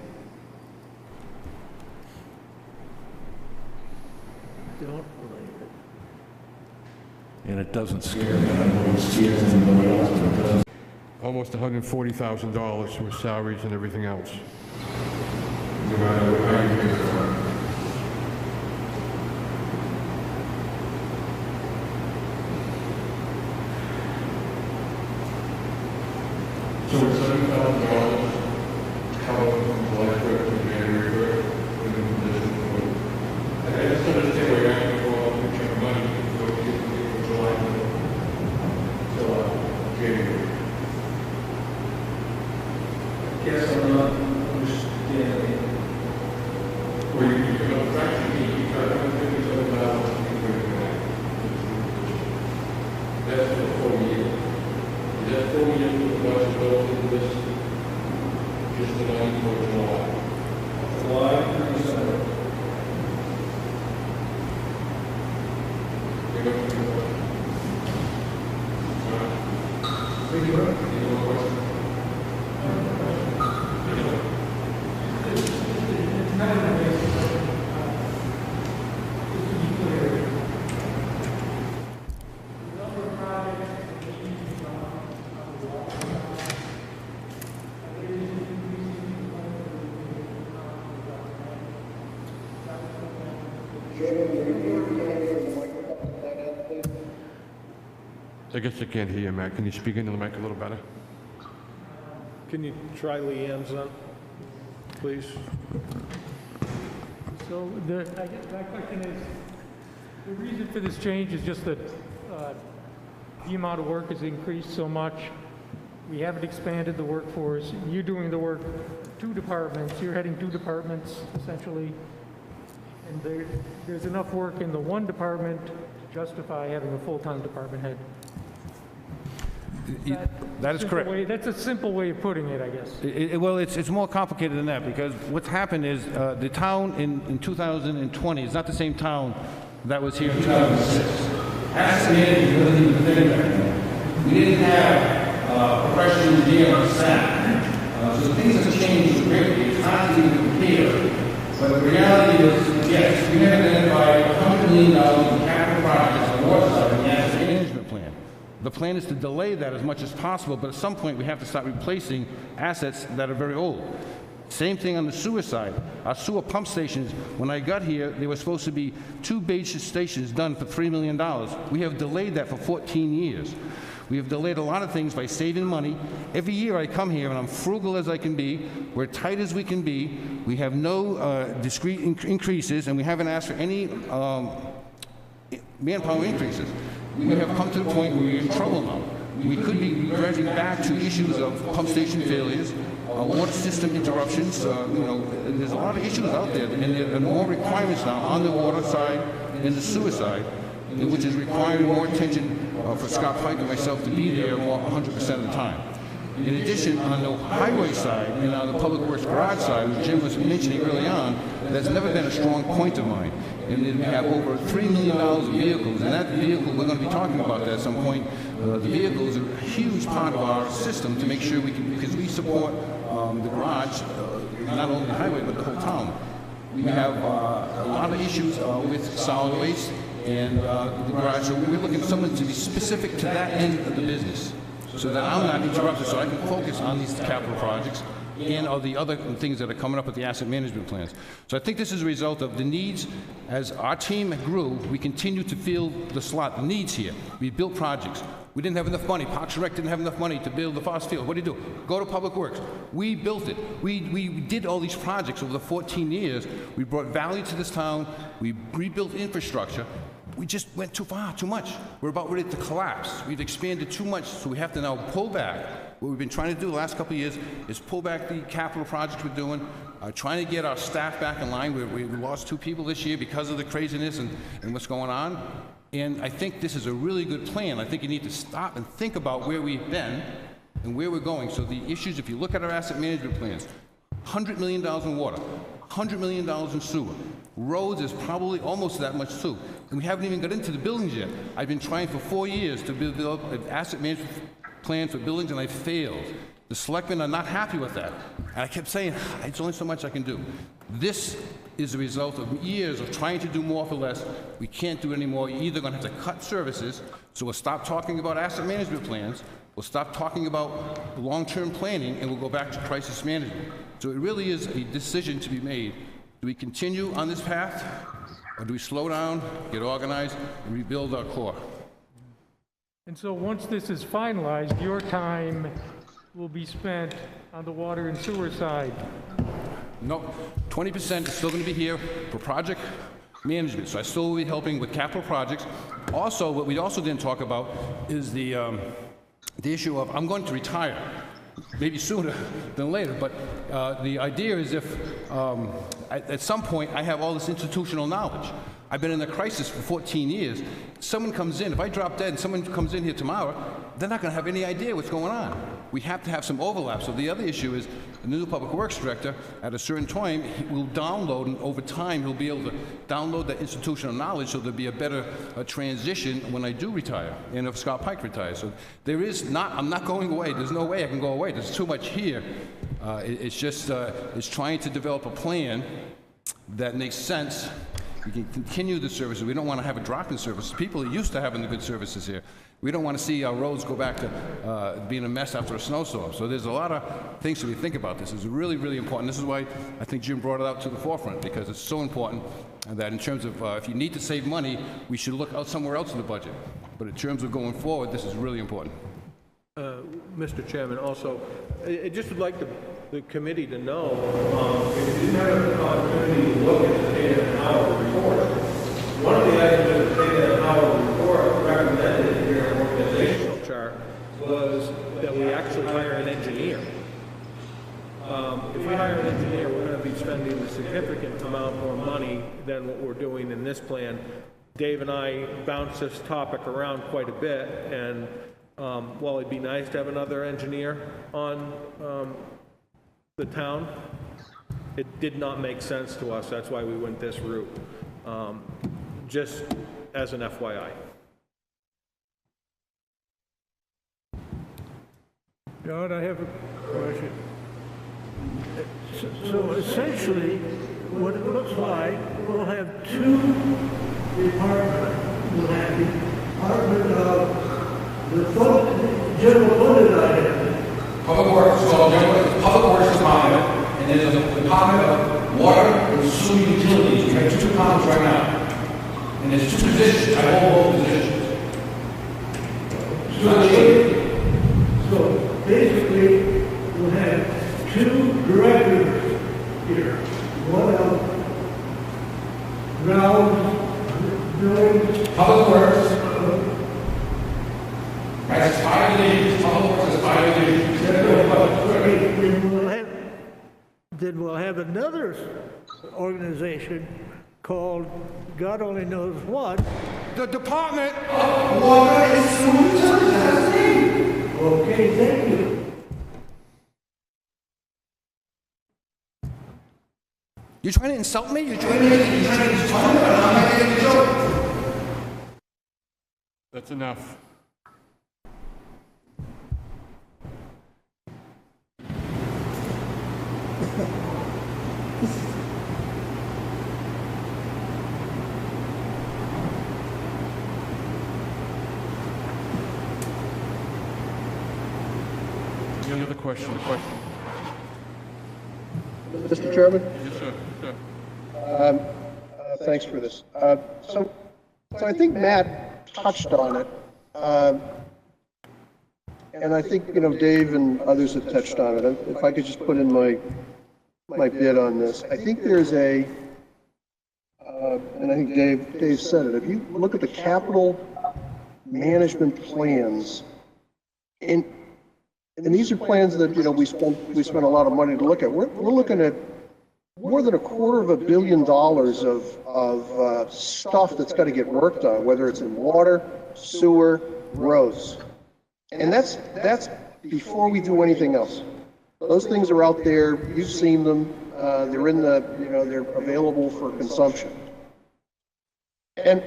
Don't believe it. And it doesn't scare me. I know it scares anybody else, but it doesn't. Almost $140,000 with salaries and everything else. No matter how you think about it. So it's $7,000 covered from July 1st to January 1st with the position for, I just understand where you're asking for all the picture of money to go to July 1st till January. Guess I'm not understanding. Or you can go back to me, you got $157,000. That's for 4 years. Is that 4 years for the budget goes into this, just the line for July? July 27th. You know, thank you, any more questions? I guess I can't hear you, Matt. Can you speak into the mic a little better? Can you try Leanne's then, please? So I guess my question is, the reason for this change is just that the amount of work has increased so much. We haven't expanded the workforce. You're doing the work, 2 departments. You're heading 2 departments, essentially. And there's enough work in the 1 department to justify having a full-time department head. That is correct. That's a simple way of putting it, I guess. Well, it's more complicated than that, because what's happened is the town in 2020 is not the same town that was here in 2006. Asset management wasn't even a thing back then. We didn't have a fresh engineer on staff. So things have changed greatly. It's hard to even compare. But the reality is, yes, we have identified $100 million in capital projects on the water side in the asset management plan. The plan is to delay that as much as possible, but at some point we have to start replacing assets that are very old. Same thing on the sewer side. Our sewer pump stations, when I got here, they were supposed to be 2 base stations done for $3 million. We have delayed that for 14 years. We have delayed a lot of things by saving money. Every year I come here and I'm frugal as I can be. We're tight as we can be. We have no discrete increases, and we haven't asked for any manpower increases. We have come to the point where we're in trouble now. We could be reverting back to issues of pump station failures, water system interruptions. There's a lot of issues out there, and there are more requirements now on the water side and the sewer side, which is requiring more attention for Scott Pike and myself to be there 100% of the time. In addition, on the highway side and on the public works garage side, which Jim was mentioning early on, that's never been a strong point of mine. And we have over $3 million of vehicles, and that vehicle, we're going to be talking about that at some point. The vehicles are a huge part of our system to make sure we can, because we support the garage, not only the highway, but the whole town. We have a lot of issues with solid waste and the garage, so we're looking for someone to be specific to that end of the business. so that I'm not interrupted, so I can focus on these capital projects and all the other things that are coming up with the asset management plans. So I think this is a result of the needs. As our team grew, we continue to feel the needs here. We built projects. We didn't have enough money. Parks and Rec didn't have enough money to build the Foss Field. What do? Go to Public Works. We built it. We did all these projects over the 14 years. We brought value to this town. We rebuilt infrastructure. We just went too far, too much. We're about ready to collapse. We've expanded too much, so we have to now pull back. What we've been trying to do the last couple of years is pull back the capital projects we're doing, trying to get our staff back in line. We lost 2 people this year because of the craziness and what's going on. And I think this is a really good plan. I think you need to stop and think about where we've been and where we're going. So the issues, if you look at our asset management plans, $100 million in water, $100 million in sewer. Roads is probably almost that much too. And we haven't even got into the buildings yet. I've been trying for 4 years to build an asset management plan for buildings, and I failed. The selectmen are not happy with that. And I kept saying, it's only so much I can do. This is a result of years of trying to do more for less. We can't do it anymore. You're either going to have to cut services, so we'll stop talking about asset management plans, we'll stop talking about long-term planning, and we'll go back to crisis management. So it really is a decision to be made. Do we continue on this path, or do we slow down, get organized, and rebuild our core? And so once this is finalized, your time will be spent on the water and sewer side. No, 20% is still going to be here for project management. So I still will be helping with capital projects. Also, what we also didn't talk about is the issue of I'm going to retire, maybe sooner than later. But the idea is if at some point I have all this institutional knowledge. I've been in a crisis for 14 years. Someone comes in, if I drop dead and someone comes in here tomorrow, they're not going to have any idea what's going on. We have to have some overlap. So the other issue is the new public works director, at a certain time, he will download, and over time he'll be able to download that institutional knowledge, so there'll be a better transition when I do retire, and if Scott Pike retires. So there is not, I'm not going away. There's no way I can go away. There's too much here. It's just, it's trying to develop a plan that makes sense. We can continue the services. We don't want to have a drop in services. People are used to having the good services here. We don't want to see our roads go back to being a mess after a snowstorm. So there's a lot of things that we think about this. It's really, really important. This is why I think Jim brought it out to the forefront, because it's so important that in terms of if you need to save money, we should look out somewhere else in the budget. But in terms of going forward, this is really important. Mr. Chairman, also, I just would like the committee to know, if you have an opportunity to look at the data and hour report, one of the items of the data and hour report recommended in your organizational chart was that we actually hire an engineer. If we hire an engineer, we're going to be spending a significant amount more money than what we're doing in this plan. Dave and I bounced this topic around quite a bit, and while it'd be nice to have another engineer on the town, it did not make sense to us. That's why we went this route. Just as an FYI. John, I have a question. So essentially, what it looks like, we'll have 2 departments. We'll have the Department of the general funded items. Public Works, so the Public Works Department, and there's a Department of Water and Sewer Utilities. We have 2 departments right now. And there's 2 positions. I hold both positions. So basically, we'll have 2 directors here. One of grounds, buildings, Public Works. That's 5 divisions. Public Works is 5 divisions. Then we'll have another organization called God only knows what. The Department of Water and Sewer Utilities. Okay, thank you. You trying to insult me? You're trying to insult me? I'm not getting a joke. That's enough. Any other questions? Mr. Chairman? Yes, sir. Thanks for this. So I think Matt touched on it. And I think, Dave and others have touched on it. If I could just put in my bid on this. I think there's and I think Dave said it, if you look at the capital management plans, and these are plans that, we spent a lot of money to look at. We're looking at more than $250 million of stuff that's got to get worked on, whether it's in water, sewer, roads. And that's before we do anything else. Those things are out there. You've seen them. They're in they're available for consumption. And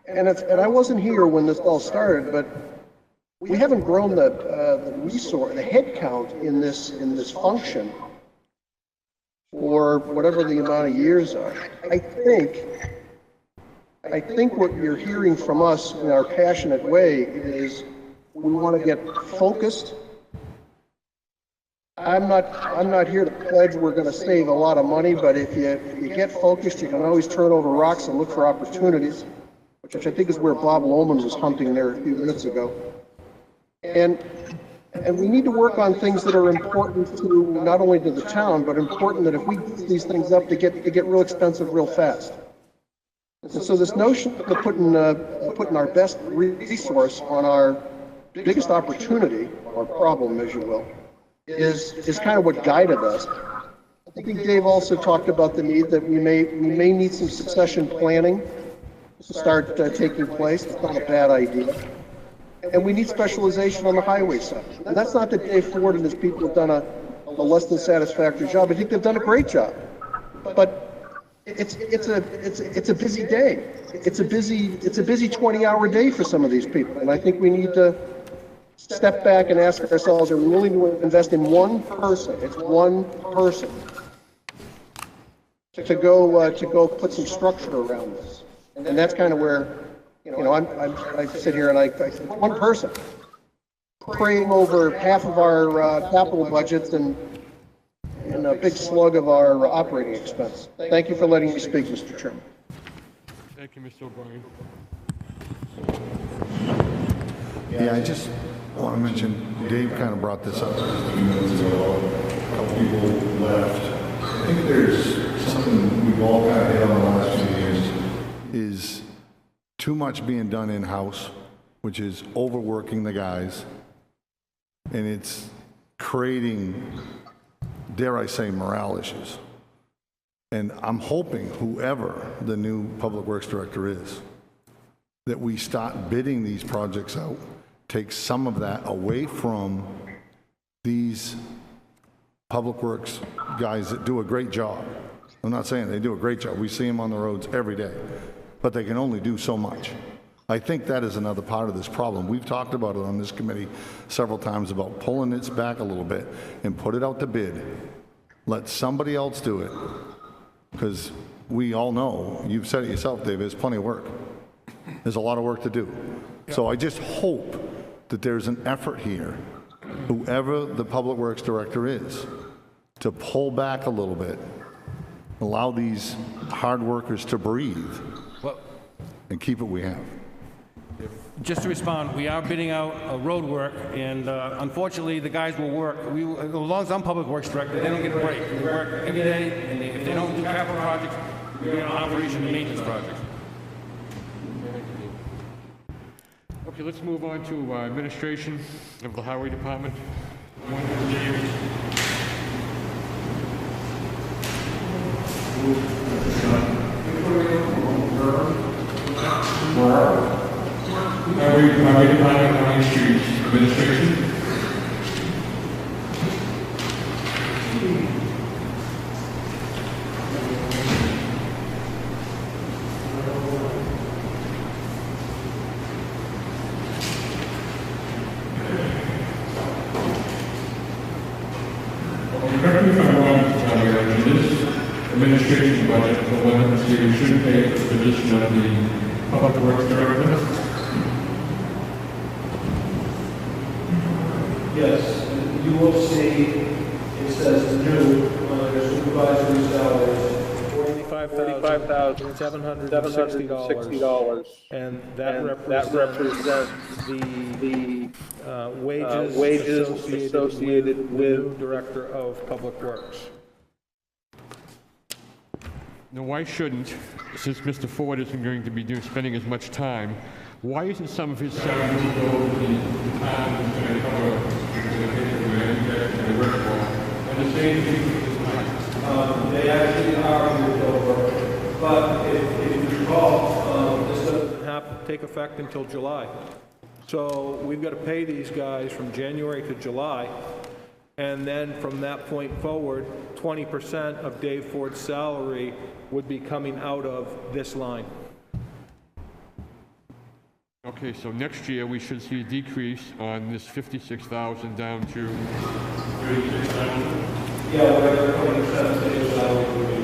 I wasn't here when this all started, but we haven't grown the head count in this function for whatever the amount of years are. I think what you're hearing from us in our passionate way is we want to get focused. I'm not here to pledge we're going to save a lot of money, but if you get focused, you can always turn over rocks and look for opportunities, which I think is where Bob Lohman was hunting there a few minutes ago. And we need to work on things that are important to not only to the town, but important that if we do these things up, they get real expensive real fast. And so this notion of putting our best resource on our biggest opportunity, or problem, as you will, is kind of what guided us. I think Dave also talked about the need that we may need some succession planning to start taking place. It's not a bad idea. And we need specialization on the highway side. And that's not that Dave Ford and his people have done a less than satisfactory job. I think they've done a great job. But it's a busy day. It's a busy 20-hour day for some of these people. And I think we need to step back and ask ourselves, are we willing to invest in one person? It's one person to go put some structure around this. And that's kind of where, I sit here and I say, one person praying over half of our capital budgets and a big slug of our operating expense. Thank you for letting me speak, Mr. Chairman. Thank you, Mr. O'Brien. Yeah, I just want to mention, Dave kind of brought this up just a few minutes ago. A couple people left. I think there's something we've all kind of hit on the last few years, is too much being done in-house, which is overworking the guys, and it's creating, dare I say, morale issues. And I'm hoping whoever the new Public Works Director is, that we start bidding these projects out, take some of that away from these Public Works guys that do a great job. I'm not saying they do a great job. We see them on the roads every day, but they can only do so much. I think that is another part of this problem. We've talked about it on this committee several times about pulling this back a little bit and put it out to bid. Let somebody else do it, because we all know, you've said it yourself, Dave, there's plenty of work. There's a lot of work to do. So I just hope that there's an effort here, whoever the Public Works Director is, to pull back a little bit, allow these hard workers to breathe, and keep what we have. Just to respond, we are bidding out road work, and unfortunately, the guys will work. As long as I'm Public Works Director, they don't get a break. They work every day, and if they don't do capital projects, we're doing operation and maintenance projects. Okay, let's move on to administration of the Highway Department. Highway Department, County Streets Administration. Correct me if I'm wrong, Mr. Chairman, this administration budget for one city should pay for the position of the Public Works Director. Yes, you will see, it says new, under supervisory salaries, $45,760. And that represents the wages associated with the new Director of Public Works. Now, why shouldn't, since Mr. Ford isn't going to be spending as much time, why isn't some of his salary moved over to the department that's going to cover the workforce? And the same thing with this money. They actually are moved over, but if you recall, This doesn't have to take effect until July. So we've got to pay these guys from January to July, and then from that point forward, 20% of Dave Ford's salary would be coming out of this line. Okay, so next year we should see a decrease on this 56,000 down to 36,000. yeah, whatever 20% of Dave's salary would be.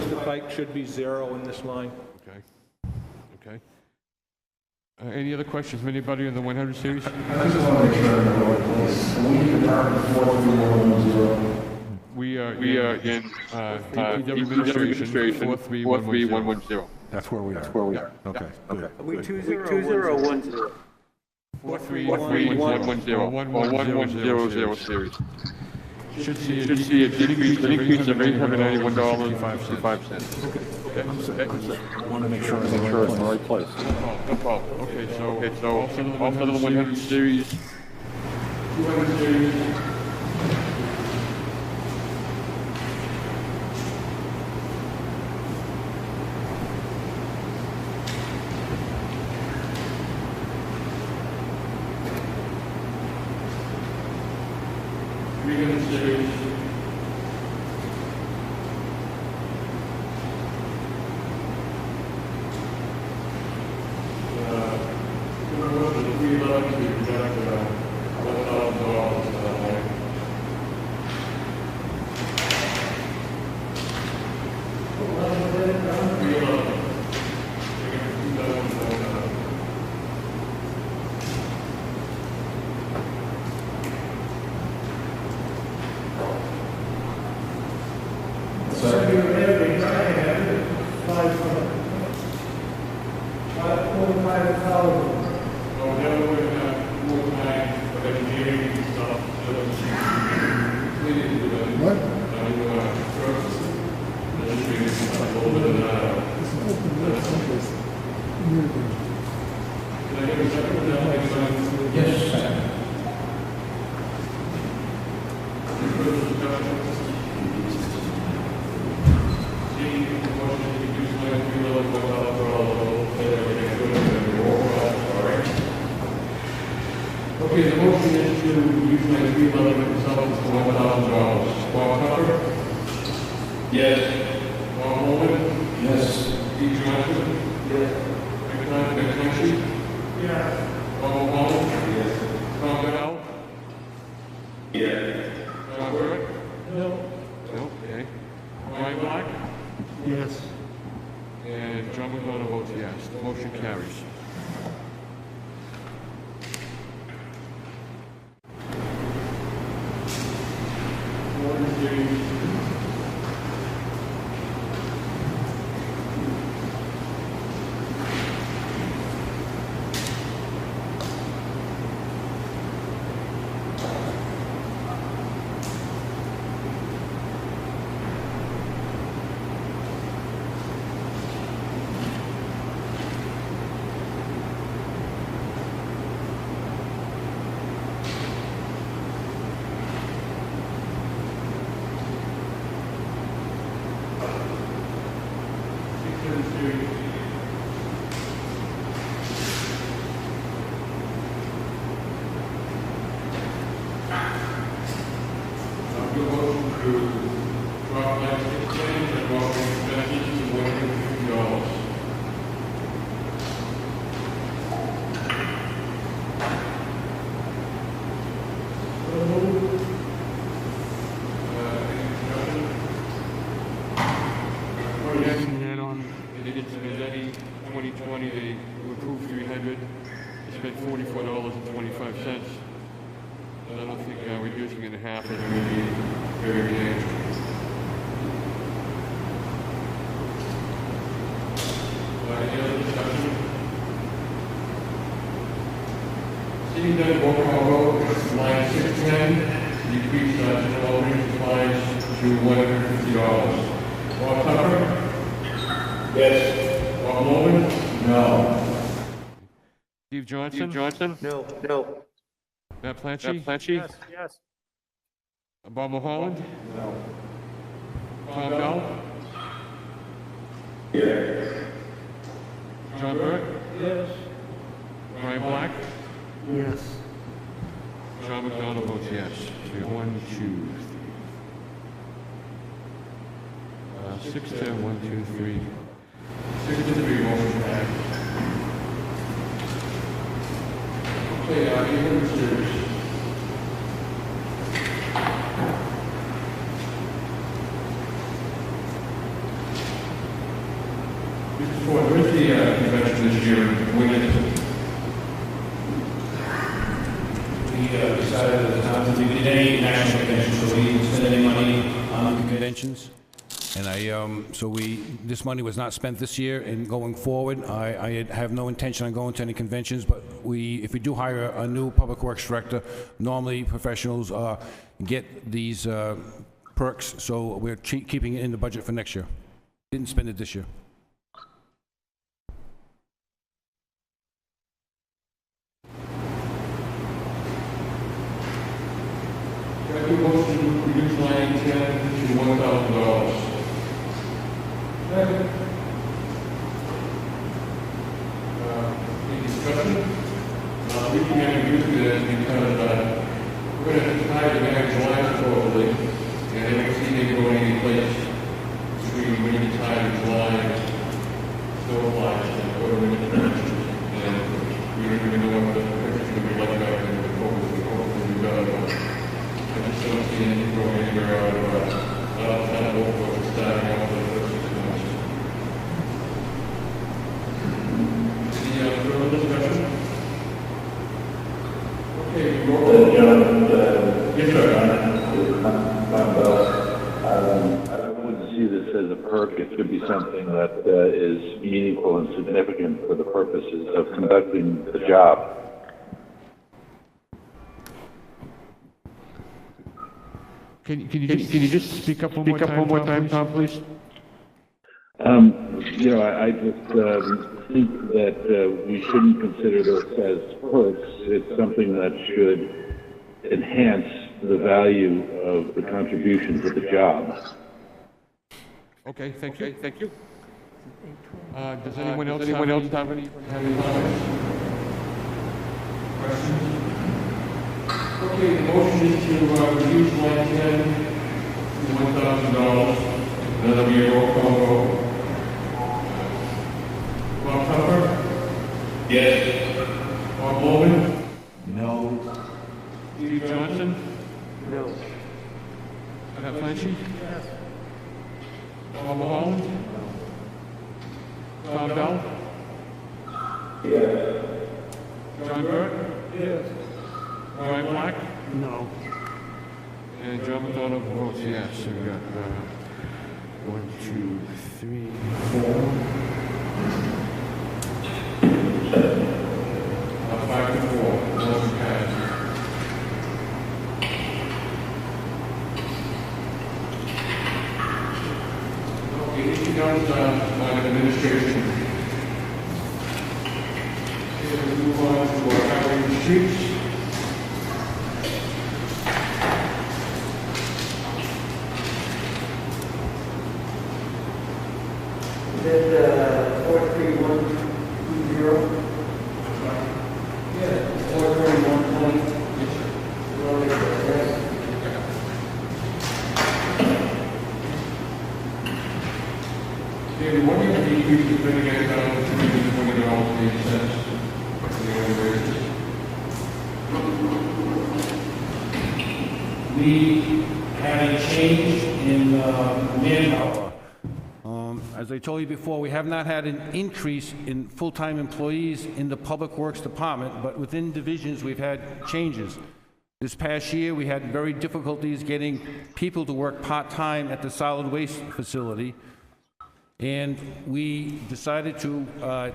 The spike should be 0 in this line. Okay. Okay. Any other questions from anybody in the 100 series? I just want to make sure I'm in the right place. We department 43110. We are in DPW administration 43110. That's where we are. Okay, good. Are we 20 or 10? 43110 series. Should see a decrease of $891.65. I want to make sure I'm in the right place. No problem. Okay, so also the 100 series. 200 series. Okay, the motion is to use my three-level consultants for $1,000. Paul Tucker? Yes. Paul Holman? Yes. Steve Johnson? Yes. McClatchy? Yes. Paul Holman? Yes. Tom Bell? Yes. John Burke? No. No, okay. Brian Black? Yes. And John McDonough votes yes. The motion carries. I don't think reducing it in half is going to be very dangerous. Any other discussion? Seeing that roll call vote, line 610, decrease general operating supplies to $150. Bob Tucker? Yes. Bob Logan? No. Steve Johnson? No. Matt Planchi? Yes. Bob Mulholland? No. Tom Bell? Yes. John Burke? Yes. Brian Black? Yes. John McDonald votes yes. 1, 2, 3. 6 to 1, 2, 3. 6 to 3, motion passed. Okay, human reserves. Mr. Ford, where's the convention this year? When is it? We decided at the time that we did any national convention, so we didn't spend any money on Conventions. And this money was not spent this year, and going forward, I have no intention on going to any conventions, but if we do hire a new public works director, normally professionals get these perks, so we're keeping it in the budget for next year. Didn't spend it this year. Can I do a motion to reduce line 10 to $1,000? Any discussion? We can agree to this because we're going to hire the manager July supposedly, and I don't see them going any place. So we can decide in July, still applies, and go to the convention. And we don't even know what the picture's going to be like back in the hopefully we've got it. I just don't see anything going anywhere out of that workforce starting out for the first 6 months. Any further discussion? Okay, roll call. Yes, sir. I wouldn't see this as a perk. It should be something that is meaningful and significant for the purposes of conducting the job. Can you just speak up one more time, Tom, please? I just think that we shouldn't consider this as perks. It's something that should enhance the value of the contribution to the job. Okay, thank you. Does anyone else have any comments? Questions? Okay, the motion is to reduce line 10 to $1,000. That'll be a roll call vote. Bob Tupper? Yes. Bob Logan? No. Steve Johnson? No. Matt Planchi? Yes. Bob Mulholland? Tom Bell? Yes. John Burke? Yes. Brian Black? No. And John McDonald votes yes. So we got 1, 2, 3, 4. 5 to 4. Motion passed. Okay, anything else on administration? Okay, we'll move on to our highway and streets. Is it 43120? Yeah, 43120. David, what do you decrease the bidding down to $220.08 for the only wages? We had a change in manpower. As I told you before, we have not had an increase in full-time employees in the Public Works Department, but within divisions, we've had changes. This past year, we had very difficulties getting people to work part-time at the solid waste facility, and we decided to,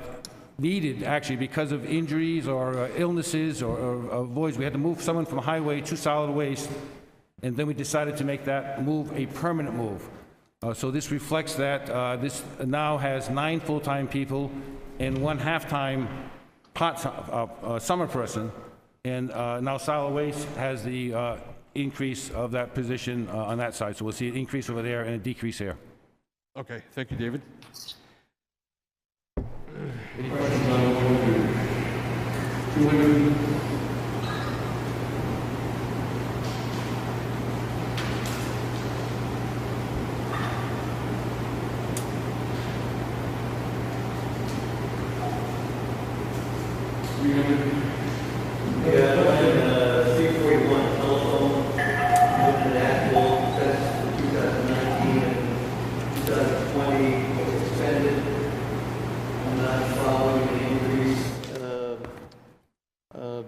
needed, actually, because of injuries or illnesses or voids, we had to move someone from highway to solid waste, and then we decided to make that move a permanent move. So this reflects that. This now has 9 full-time people and 1 half-time summer person, and now solid waste has the increase of that position on that side. So we'll see an increase over there and a decrease here. Okay, thank you, David. Any questions on 200? Yeah, 341 telephone, looking at actual, that's for 2019 and 2020 was expended. I'm not following the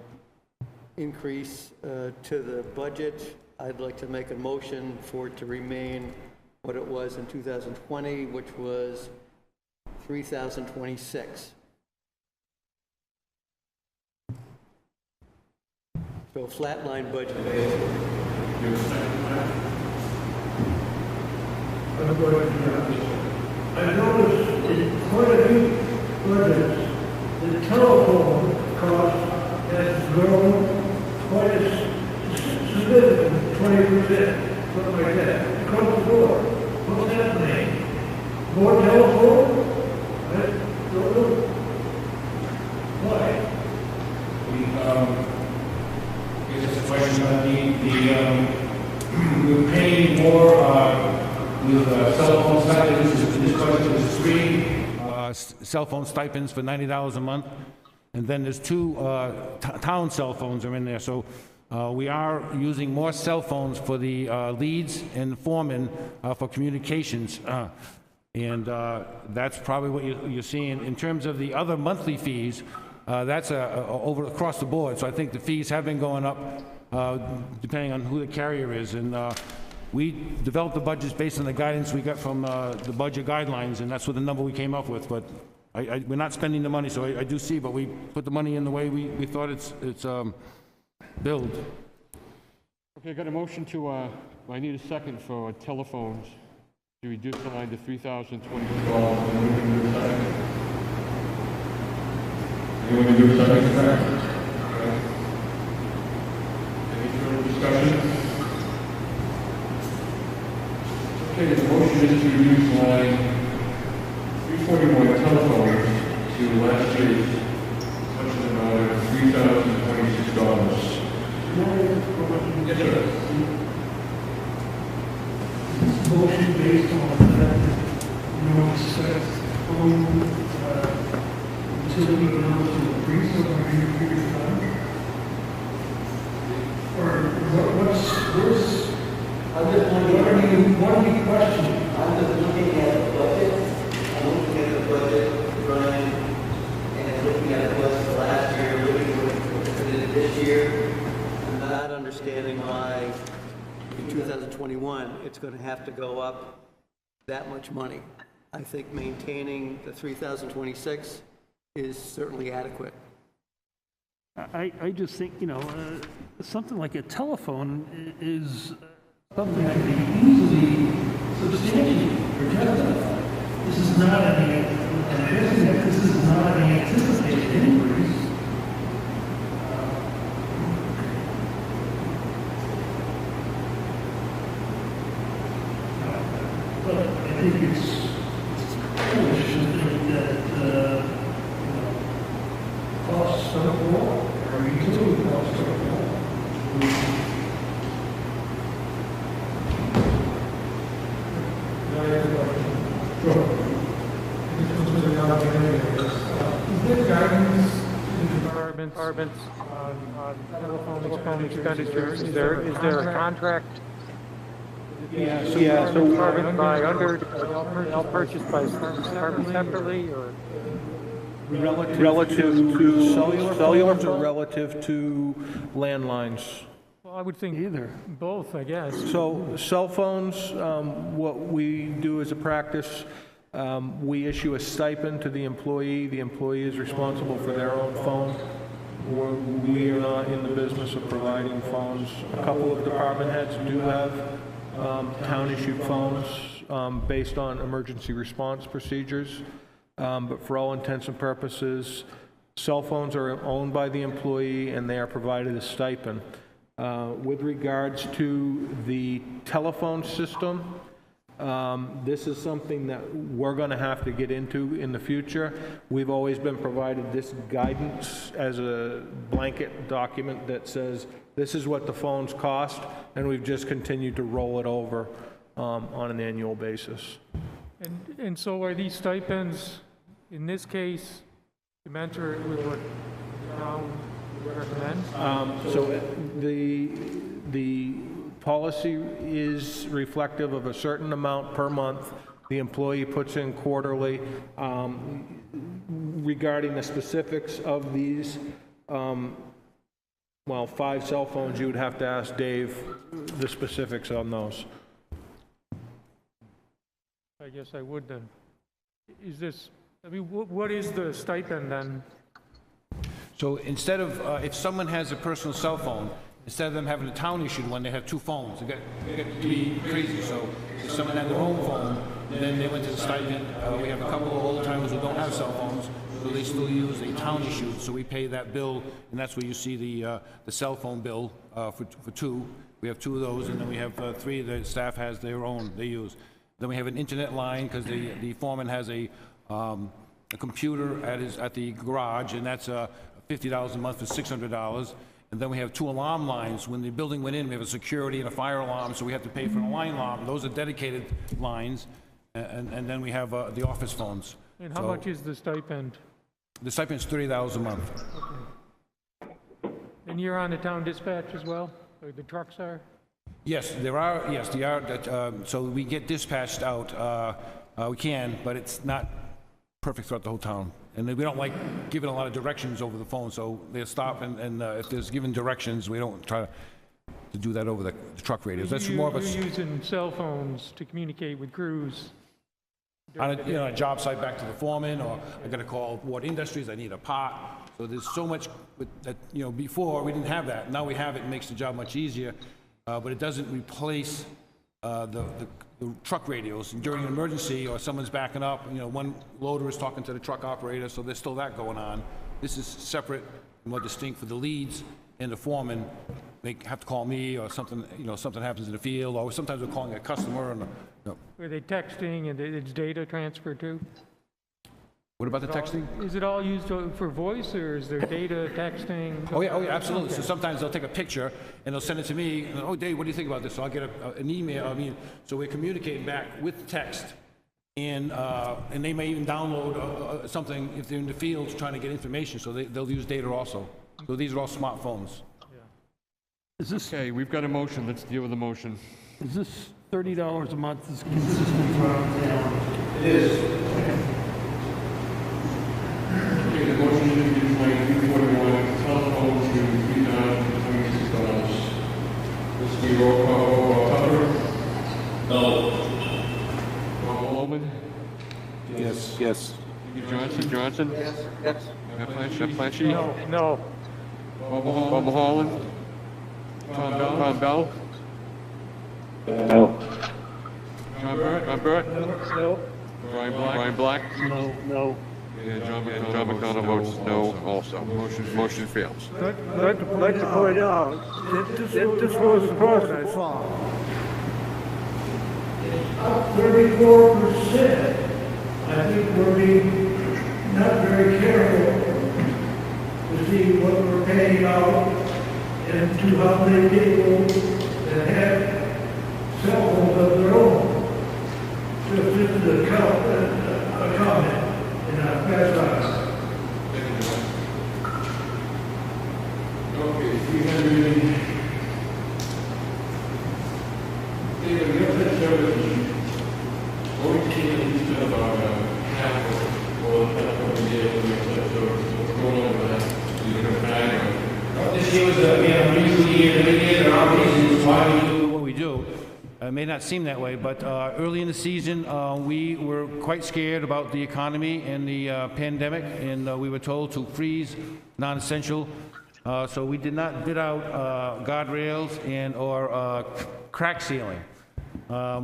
increase to the budget. I'd like to make a motion for it to remain what it was in 2020, which was 3,026. So a flatline budget, basically. I noticed in quite a few budgets, the telephone cost has grown quite a significant, 20%, something like that, across the board. What's happening? More telephone? I don't know. Why? It's a question of we're paying more with cell phone stipends. This question is free. Cell phone stipends for $90 a month, and then there's 2 town cell phones are in there. So we are using more cell phones for the leads and foremen for communications, and that's probably what you're seeing. In terms of the other monthly fees, that's over across the board. So I think the fees have been going up depending on who the carrier is. And we developed the budgets based on the guidance we got from the budget guidelines, and that's what the number we came up with. But we're not spending the money, so I do see, but we put the money in the way we thought it's billed. Okay, I got a motion to, I need a second for telephones to reduce the line to $3,022. You want to do a second for that? Any further discussion? Okay, the motion is to reduce line 341 telephones to last year's budget amount of $3,026. Yes, sir. Motion based on that, set home utility bills to increase over a period of time? Or where's, what are you questioning? I'm just looking at the budget. I'm looking at the budget running and looking at it was last year, looking at what it did this year. I'm not understanding why in 2021 it's going to have to go up that much money. I think maintaining the 3,026 is certainly adequate. I just think, something like a telephone is something that can be easily substantiated or justified. This is not this is not an anticipated increase. But I think it's foolish to think that costs don't go up, or utility costs don't go up. Departments on telephone expenditure, is there a contract? Yeah, so Department by under, all purchased by department separately, or? relative to cellular phones or relative to landlines? Well, I would think either. Both, I guess. So cell phones, what we do as a practice, we issue a stipend to the employee. The employee is responsible for their own phone. We are not in the business of providing phones. A couple of department heads do have town-issued phones based on emergency response procedures. But for all intents and purposes, cell phones are owned by the employee and they are provided a stipend. With regards to the telephone system, this is something that we're going to have to get into in the future. We've always been provided this guidance as a blanket document that says this is what the phones cost, and we've just continued to roll it over on an annual basis. And so are these stipends, in this case, commensurate with what the town would recommend? So the policy is reflective of a certain amount per month the employee puts in quarterly. Regarding the specifics of these, well, 5 cell phones, you would have to ask Dave the specifics on those. I guess I would then. Is this, I mean, what is the stipend then? So instead of, if someone has a personal cell phone, instead of them having a town-issued one, they have 2 phones. It got to be crazy. So if someone had their own phone, then they went to the stipend. We have a couple of old-timers who don't have cell phones, so they still use a town-issued. So we pay that bill, and that's where you see the cell phone bill for 2. We have 2 of those, and then we have 3 that staff has their own they use. Then we have an internet line because the foreman has a computer at the garage, and that's $50 a month for $600. And then we have 2 alarm lines. When the building went in, we have a security and a fire alarm, so we have to pay for an alarm. Those are dedicated lines. And then we have the office phones. And how much is the stipend? The stipend is $30 a month. Okay. And you're on the town dispatch as well? Or the trucks are? Yes, there are. Yes, they are. So we get dispatched out. We can, but it's not perfect throughout the whole town. And we don't like giving a lot of directions over the phone, so they'll stop, and if there's given directions, we don't try to do that over the truck radios. That's more of a... You're using cell phones to communicate with crews? On a job site back to the foreman, or I got to call Ward Industries, I need a part. So there's so much that, before we didn't have that. Now we have it, it makes the job much easier, but it doesn't replace the truck radios. And during an emergency or someone's backing up, one loader is talking to the truck operator, so there's still that going on. This is separate and more distinct for the leads and the foreman. They have to call me or something, something happens in the field, or sometimes we're calling a customer. And, Are they texting and it's data transfer too? What about the texting? Is it all used for voice, or is there data texting? Oh yeah, absolutely. Okay. So sometimes they'll take a picture and they'll send it to me. And, oh, Dave, what do you think about this? So I'll get an email. So we're communicating back with text, and they may even download something if they're in the field trying to get information. So they'll use data also. So these are all smartphones. Yeah. Is this... Okay, we've got a motion. Let's deal with the motion. Is this $30 a month is consistent throughout town? It is. Okay, the motion is to make 341 telephone to $3,026. This will be roll call. Tucker? No. Holman? Yes. Johnson? Yes. Flashy? No. Bob Holland? Tom Bell? No. John Burt? No. Brian Black? No. And John McDonough votes no also. Motion fails. I'd like to point out that this was the post I saw. It's up 34%. I think we're being not very careful to see what we're paying out and to how many people that have cell phones of their own. So this is a comment. Okay, 300. David, we have that service. What we can about half or the year we have that service. What's going on with that? You can find. This year was a unusual year. Every year there are why we do what we do. It may not seem that way, but early in the season, we were quite scared about the economy and the pandemic, and we were told to freeze non-essential. So we did not bid out guardrails and or crack sealing.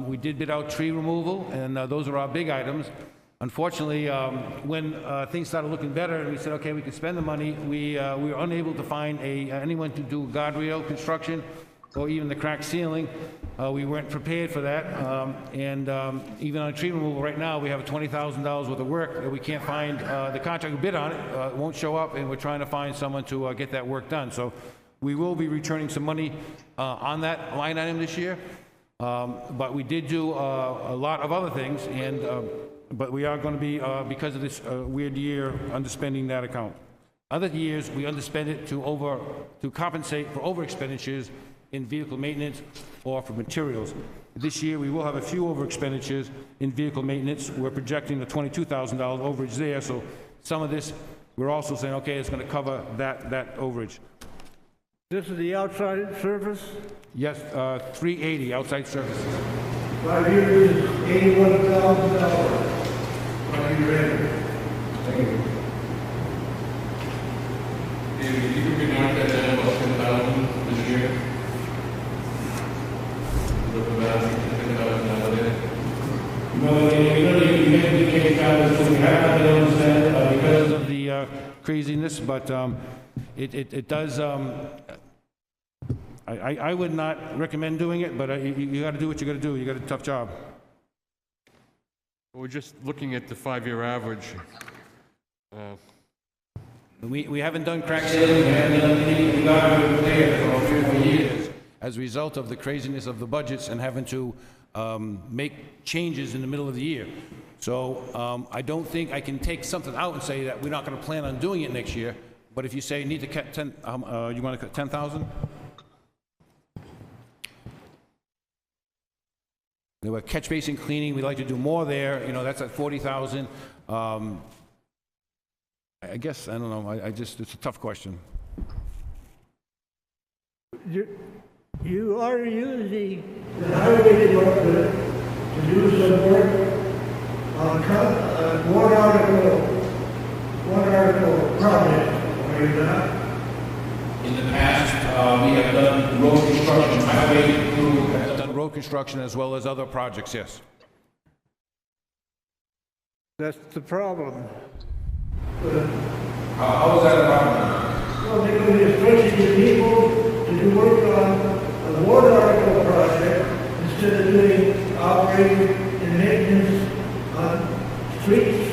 We did bid out tree removal, and those are our big items. Unfortunately, when things started looking better and we said, okay, we can spend the money, we were unable to find anyone to do guardrail construction or even the crack ceiling. We weren't prepared for that. And even on tree removal right now, we have $20,000 worth of work that we can't find. The contractor who bid on it won't show up, and we're trying to find someone to get that work done. So we will be returning some money on that line item this year. But we did do a lot of other things, and but we are going to be, because of this weird year, underspending that account. Other years, we underspend it to compensate for over expenditures in vehicle maintenance or for materials. This year, we will have a few over expenditures in vehicle maintenance. We're projecting the $22,000 overage there, so some of this, we're also saying, okay, it's going to cover that overage. This is the outside surface? Yes, 380 outside services. 5 years is $81,000. 5 years. Thank you. David, you could be knocked that down about 10,000 this year. Look at that, $10,000 there. No, we can't count it, we have not been able to spend because of the craziness, but it does, I would not recommend doing it, but you got to do what you got to do. You got a tough job. We're just looking at the 5-year average. We haven't done crack sealing, we haven't done anything we got to repair for 3 or 4 years as a result of the craziness of the budgets and having to make changes in the middle of the year. So I don't think I can take something out and say that we're not going to plan on doing it next year. But if you say you need to cut 10, you want to cut 10,000? There were catch basin cleaning. We'd like to do more there. You know, that's at 40,000. I guess I don't know. It's a tough question. You are using the highway department to do some work on one article project. Are you not? In the past, we have done road construction. Highway crew has done road construction as well as other projects. Yes. That's the problem. How is that a problem? Well, because you're stretching the people to do work on a one article project instead of doing operating and maintenance on streets.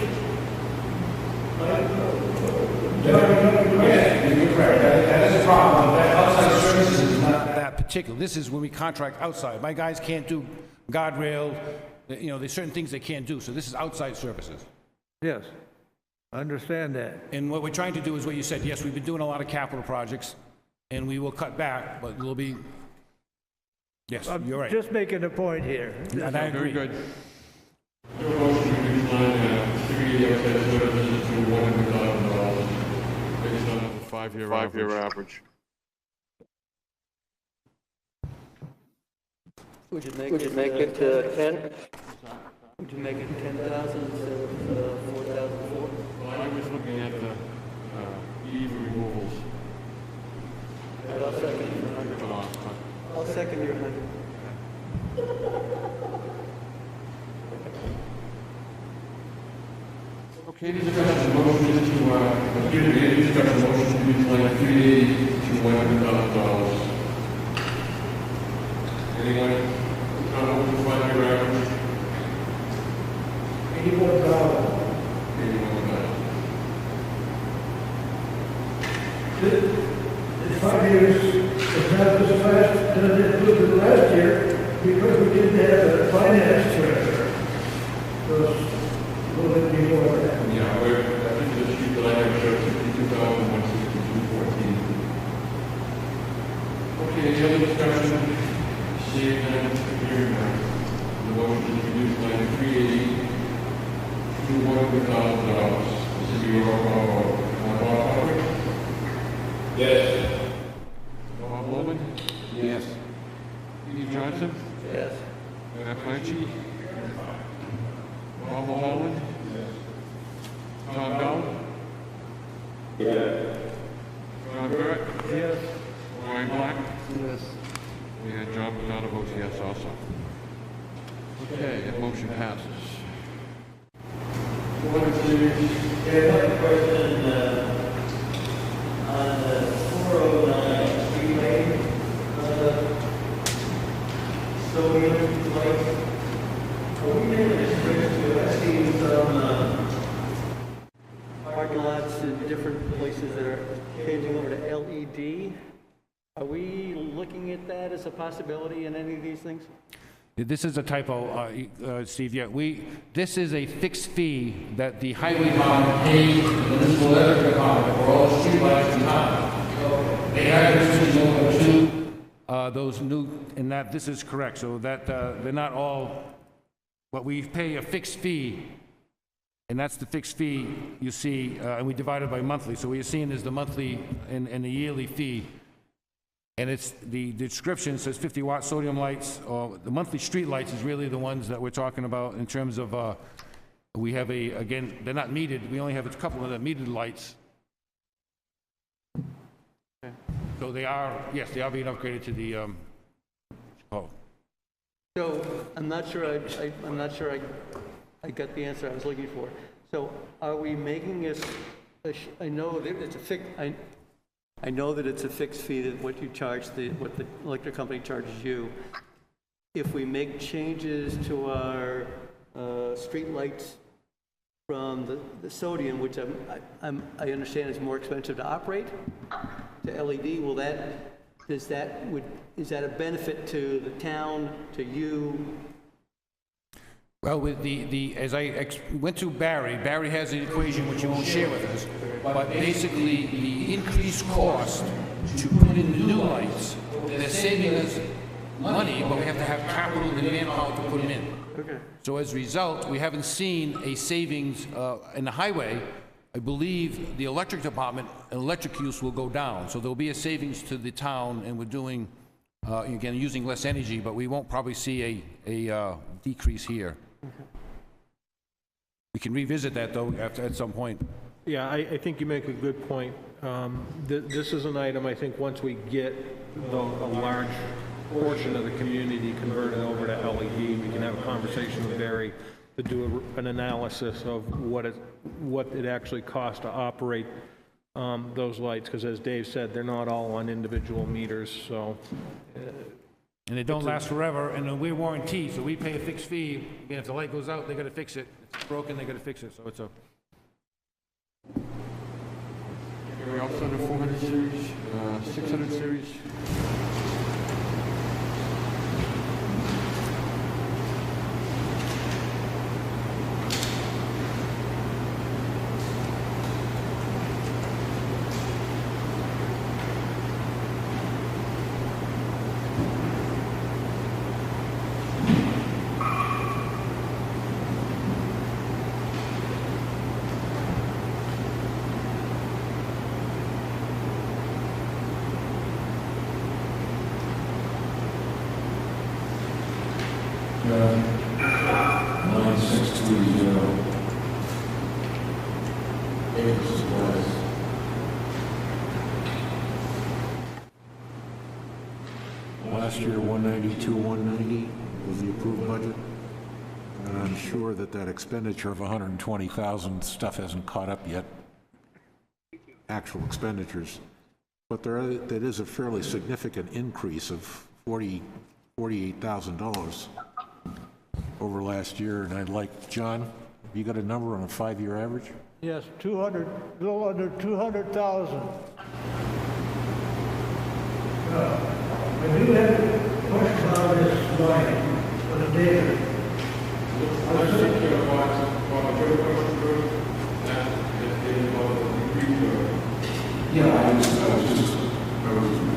Yeah, you're correct. That is a problem. That outside services is not that particular. This is when we contract outside. My guys can't do guardrail. You know, there's certain things they can't do. So this is outside services. Yes. I understand that. And what we're trying to do is what you said. Yes, we've been doing a lot of capital projects, and we will cut back, but we'll be. Yes, you're right. Just making a point here. And I agree. Very good. Your motion to decline 3 outside services to $100,000 based on The 5-year average. Would you make it 10? Would you make it 10,000 instead of 4,004? I was looking at the eve removals. I'll second your 100. I'll second your 100. Okay, these Discussion motion is to, discussion motion to decline 380 to $100,000. Anyone? Not over the 5-year average? $81,000. The 5 years is not as fast as it was the last year because we didn't have a finance director. So a little bit before that. Yeah, I think the sheet that I have shows 52,162.14. Okay, any other discussion? Seeing none, hearing none. The motion is reduced by 380 to $100,000. This is your roll call vote. Bob Hubbard? Yes. Bob Loman? Yes. Tom Bell? Yes. John Burke? Yes. Ryan Black? Yes. And John Bernardo votes yes also. Okay, that motion passes. Another question on the 409 street lane, sodium lights. Are we making a switch to, I've seen some parking lots in different places that are changing over to LED. Are we looking at that as a possibility in any of these things? This is a typo, Steve. Yeah, this is a fixed fee that the highway department pays the municipal electric department for all the streetlights in town. They have switched over to those new, and that this is correct. So that they're not all, but we pay a fixed fee, and that's the fixed fee you see, and we divide it by monthly. So what you're seeing is the monthly and the yearly fee. And it's the description says 50-watt sodium lights, or the monthly street lights is really the ones that we're talking about in terms of, we have again, they're not metered, we only have a couple of the metered lights. Okay. So they are, yes, they are being upgraded to the, So I'm not sure I got the answer I was looking for. So are we making this, I know that it's a fixed, I know that it's a fixed fee, that what you charge, what the electric company charges you. If we make changes to our street lights from the sodium, which I understand is more expensive to operate, to LED, is that a benefit to the town, to you? well, with as I went through Barry has an equation which he won't share with us, but basically the increased cost to put in the new lights, they're saving us money, but we have to have capital and manpower to put them in. Okay. So as a result, we haven't seen a savings in the highway. I believe the electric department and electric use will go down, so there'll be a savings to the town, and we're doing, again, using less energy, but we won't probably see a decrease here. Okay. We can revisit that, though, at some point. Yeah, I think you make a good point. This is an item, I think, once we get a large portion of the community converted over to LED, we can have a conversation with Barry to do an analysis of what it actually costs to operate those lights, because as Dave said, they're not all on individual meters, so... And they don't last forever, and we're warranty, so we pay a fixed fee. If the light goes out, they gotta fix it. If it's broken, they gotta fix it, so it's a... We also under 400 series, 600 series. Last year, 192, 190 was the approved budget. And I'm sure that expenditure of 120,000 stuff hasn't caught up yet, actual expenditures. But that is a fairly significant increase of $48,000 over last year. And I'd like, John, have you got a number on a 5-year average? Yes, a little under 200,000. I do have a question about this line for the data. Yeah, I was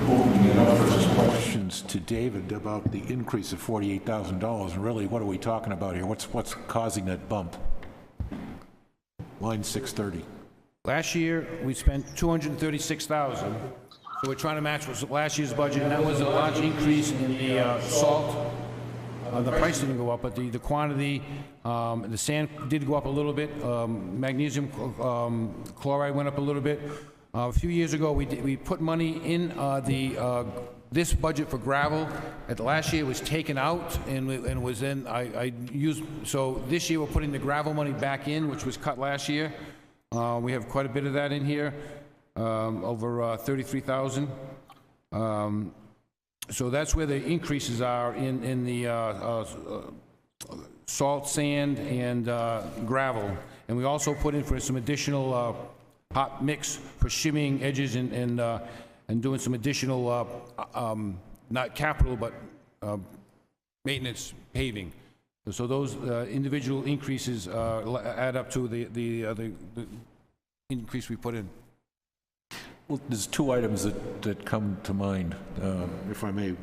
opening it up for some questions to David about the increase of $48,000, and really, what are we talking about here? What's causing that bump? Line 630. Last year, we spent $236,000. So we're trying to match last year's budget, and that was a large increase in the salt the price didn't go up, but the quantity, the sand did go up a little bit. Magnesium chloride went up a little bit. A few years ago, we put money in this budget for gravel. At last year, it was taken out and was in, I used, so this year we're putting the gravel money back in, which was cut last year. We have quite a bit of that in here, over 33,000. So that's where the increases are in the salt, sand, and gravel. And we also put in for some additional hot mix for shimming edges and doing some additional, not capital, but maintenance paving. So those individual increases add up to the increase we put in. Well, there's two items that come to mind. If I may.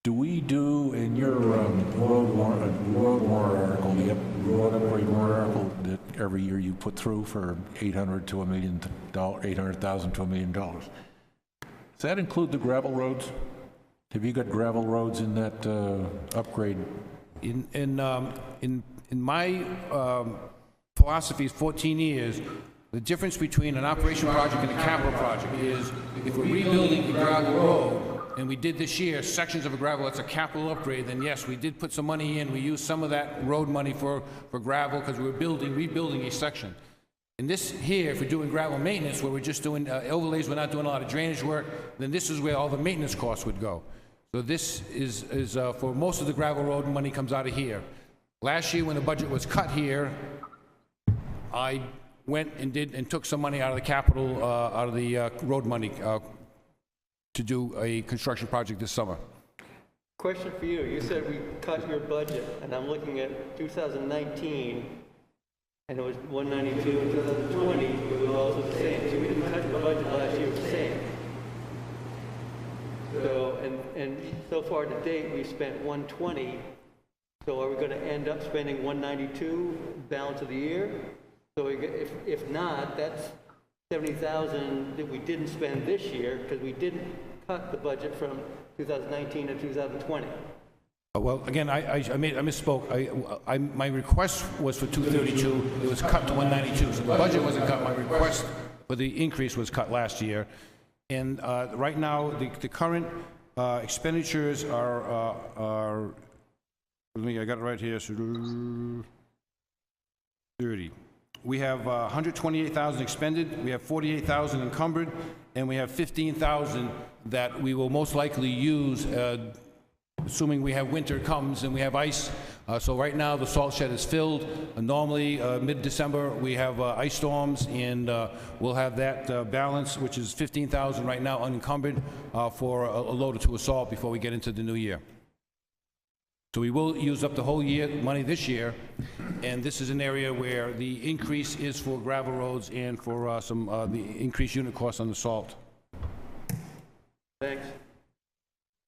Do we do, in your road warrant article, the road upgrade warrant article that every year you put through for $800,000 to $1 million, $800,000 to $1 million, does that include the gravel roads? Have you got gravel roads in that upgrade? In my philosophy, 14 years, the difference between an operation project and a capital project is if we're rebuilding a gravel road, and we did this year sections of a gravel, that's a capital upgrade, then yes, we did put some money in. We used some of that road money for gravel because we were rebuilding a section. And this here, if we're doing gravel maintenance, where we're just doing overlays, we're not doing a lot of drainage work, then this is where all the maintenance costs would go. So this is for most of the gravel road money comes out of here. Last year when the budget was cut here, I went and took some money out of the capital, out of the road money to do a construction project this summer. Question for you. You said we cut your budget, and I'm looking at 2019, and it was 192. In 2020, it was also the same. So we didn't cut the budget last year, it was the same. So, and so far to date, we spent 120. So are we going to end up spending 192 balance of the year? So if not, that's 70,000 that we didn't spend this year because we didn't cut the budget from 2019 to 2020. Well, again, I misspoke. My request was for 232. It was cut to 192. So the budget wasn't cut. My request for the increase was cut last year. And right now, the current expenditures are I got it right here. So 30. We have 128,000 expended, we have 48,000 encumbered, and we have 15,000 that we will most likely use, assuming we have winter comes and we have ice. So right now the salt shed is filled. Normally mid-December we have ice storms, and we'll have that balance, which is 15,000 right now unencumbered for a load or two of salt before we get into the new year. So we will use up the whole year money this year, and this is an area where the increase is for gravel roads and for the increased unit costs on the salt. Thanks.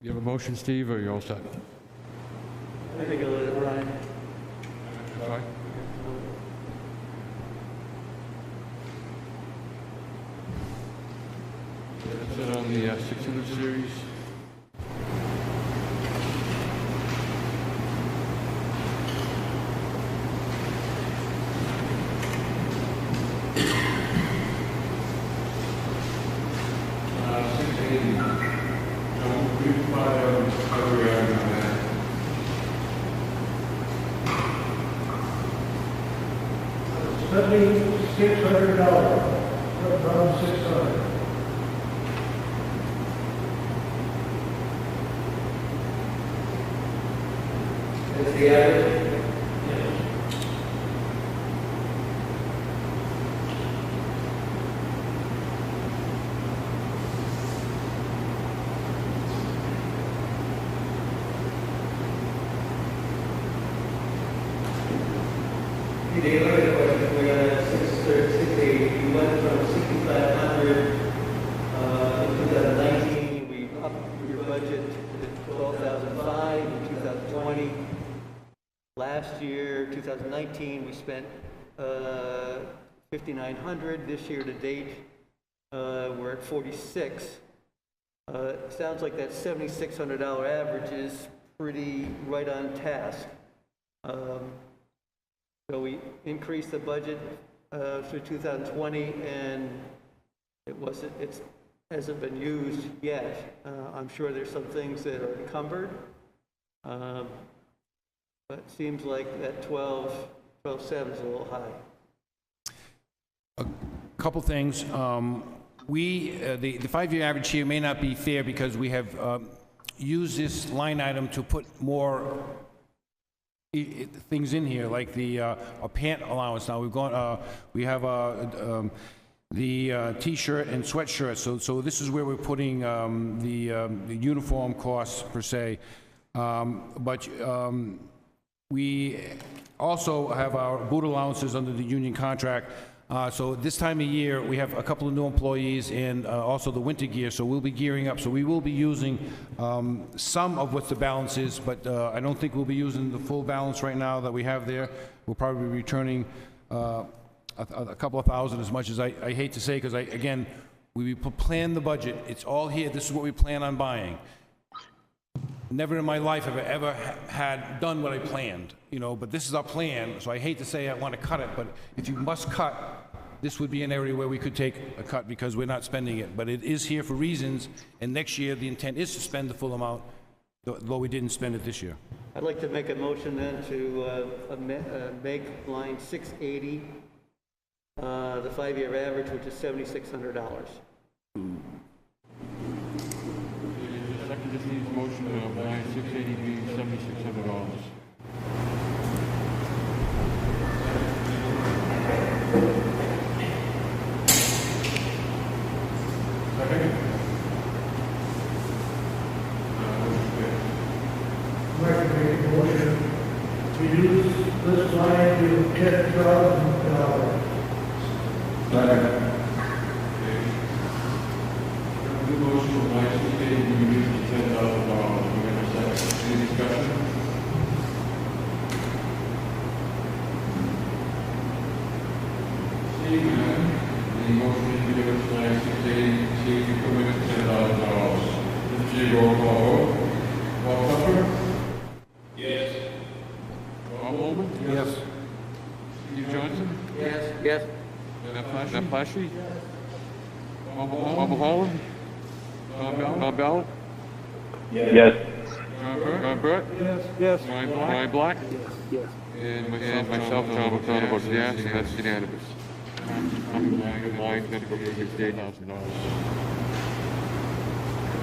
You have a motion, Steve, or are you all set? I think I'll let it ride. Sorry? That's it on the 600 series. $600, around 600. That's the average? The other question, we got 660, we went from 6,500 in 2019, we upped your budget to 12,005 in 2020. Last year, 2019, we spent 5,900. This year to date, we're at 46. Sounds like that $7,600 average is pretty right on task. So we increased the budget for 2020, and it hasn't been used yet. I'm sure there's some things that are encumbered, but it seems like that 12.7 is a little high. Couple things. The 5-year average here may not be fair because we have used this line item to put more things in here, like the a pant allowance. Now we have the t-shirt and sweatshirt. So this is where we're putting the uniform costs per se. But we also have our boot allowances under the union contract. So this time of year, we have a couple of new employees and also the winter gear, so we'll be gearing up. So we will be using some of what the balance is, but I don't think we'll be using the full balance right now that we have there. We'll probably be returning a couple of thousand, as much as I hate to say, because again, we plan the budget. It's all here. This is what we plan on buying. Never in my life have I ever had done what I planned, but this is our plan, so I hate to say I want to cut it, but if you must cut, this would be an area where we could take a cut because we're not spending it. But it is here for reasons, and next year the intent is to spend the full amount, though we didn't spend it this year. I'd like to make a motion then to make line 680 the 5-year average, which is $7,600. Second, just needs motion to line 680 be $7,600. Motion to use this line to $10,000. Motion to line 680 be used to $10,000. Do we have a second? Any discussion? Seeing none, the motion is to give us line 680 to commit to $10,000. Mr. G, roll call vote. Walter? Yes. Bob Holman? Yes. Steve Johnson? Yes. Yes. Matt Flashy? Bob Holland? Bob Bell? Yes. John Burt? Yes. Ryan Black? Yes. And myself, John McDonough, votes yes, and that's unanimous. I'm going to go for $8,000.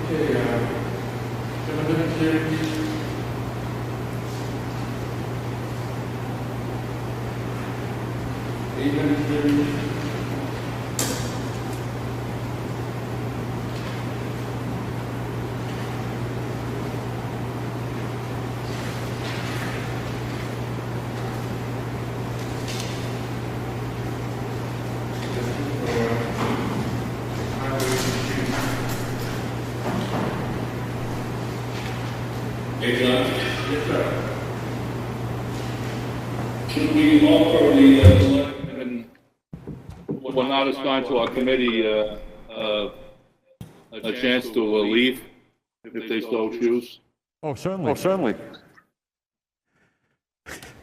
Okay, 700 series. 800 series. Should we offer the selectmen, when not assigned to our committee, a chance to leave if they so choose? Oh, certainly.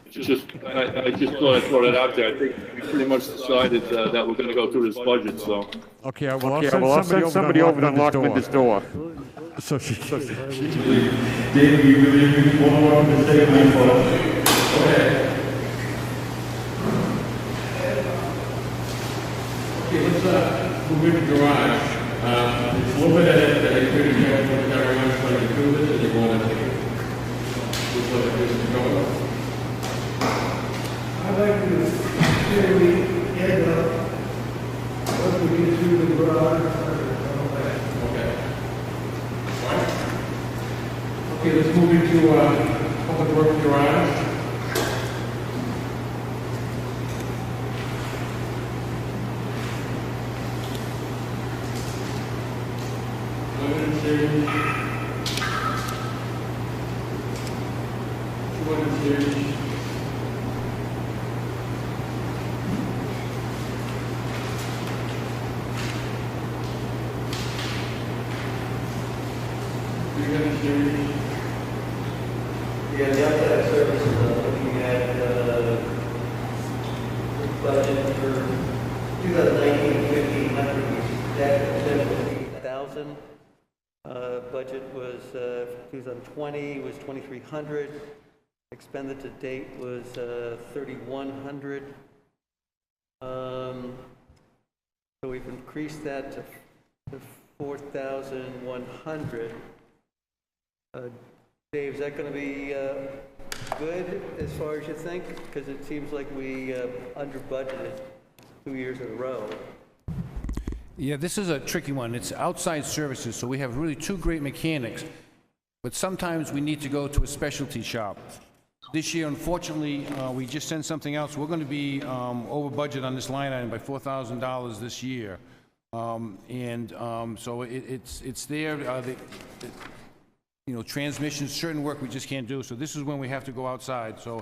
It's just, I just thought I'd throw that out there. I think we pretty much decided that we're gonna go through this budget, so. Okay, I'll send somebody over to unlock Linda's door. So she Dave, you really want to say my fault? Okay. Okay, let's move into garage. It's a little bit ahead today. We're going to go to everyone trying to do this, and you want to take it. Looks like this is going. I'd like to say we end up, once we get through the garage, Okay. Right. Okay, let's move into public works garage. Series. 200 series. Series. 2019, 1,500, that 7,000. Budget was 2020 was 2,300. Expended to date was 3,100. So we've increased that to 4,100. Dave, is that going to be good as far as you think? Because it seems like we under budgeted 2 years in a row. Yeah, this is a tricky one. It's outside services, so we have really two great mechanics, but sometimes we need to go to a specialty shop. This year, unfortunately, we just sent something else. We're going to be over budget on this line item by $4,000 this year. So it's there. Transmissions, certain work we just can't do. So this is when we have to go outside. So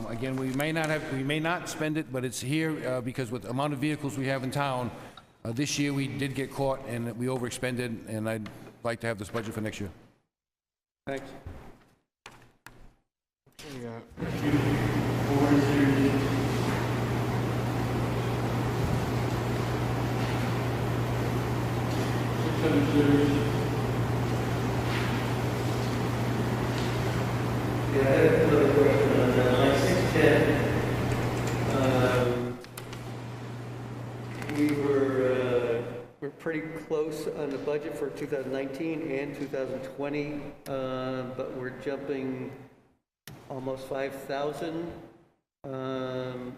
again, we may not spend it, but it's here because with the amount of vehicles we have in town, this year we did get caught and we overexpended, and I'd like to have this budget for next year. Thanks. Yeah, I have another question on that. Line 610. We're pretty close on the budget for 2019 and 2020, but we're jumping almost 5,000 on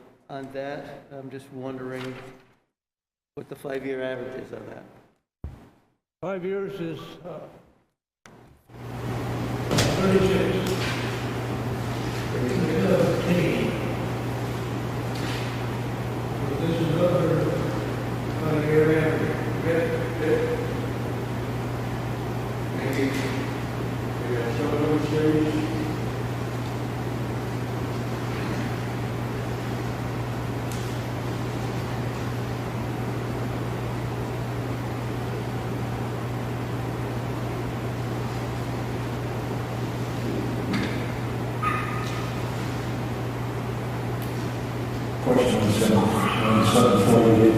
that. I'm just wondering what the 5-year average is on that. 5 years is 36. 17. This is another 5-year average. Maybe we got some other series. Question on 748.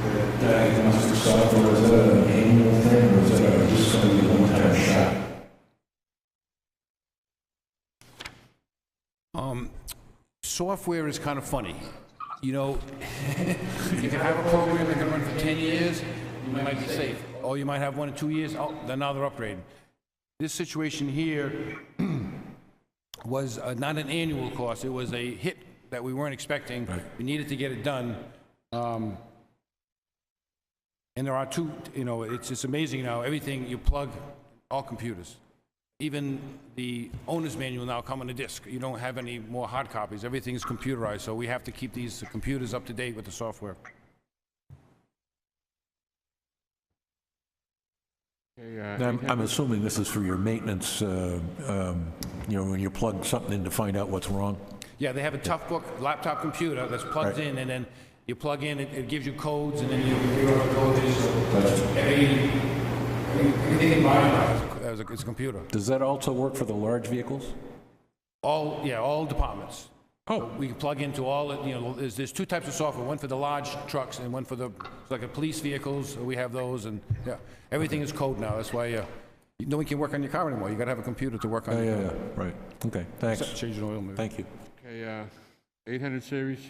The diagnostic software, is that an annual thing or is that just going to be a one-time shot? Software is kind of funny. You can have a program that can run for 10 years, you might be safe. Or you might have 1 or 2 years, then now they're upgrading. This situation here was not an annual cost, it was a hit that we weren't expecting. Right. We needed to get it done. And there are two, it's amazing now, everything you plug, all computers. Even the owner's manual now come on a disk. You don't have any more hard copies. Everything is computerized, so we have to keep these computers up to date with the software. I'm assuming this is for your maintenance, when you plug something in to find out what's wrong? Yeah, they have a Toughbook laptop computer that's plugged in, and then you plug in, it gives you codes, and then you figure out what the code is. So everything in mind is a computer. Does that also work for the large vehicles? All departments. Oh. We plug into all, there's two types of software, one for the large trucks and one for the, like the police vehicles, we have those, and everything is code now. That's why no one can work on your car anymore. You got to have a computer to work on your car. Right. Okay, thanks. Change an oil, maybe. Thank you. Okay, 800 series.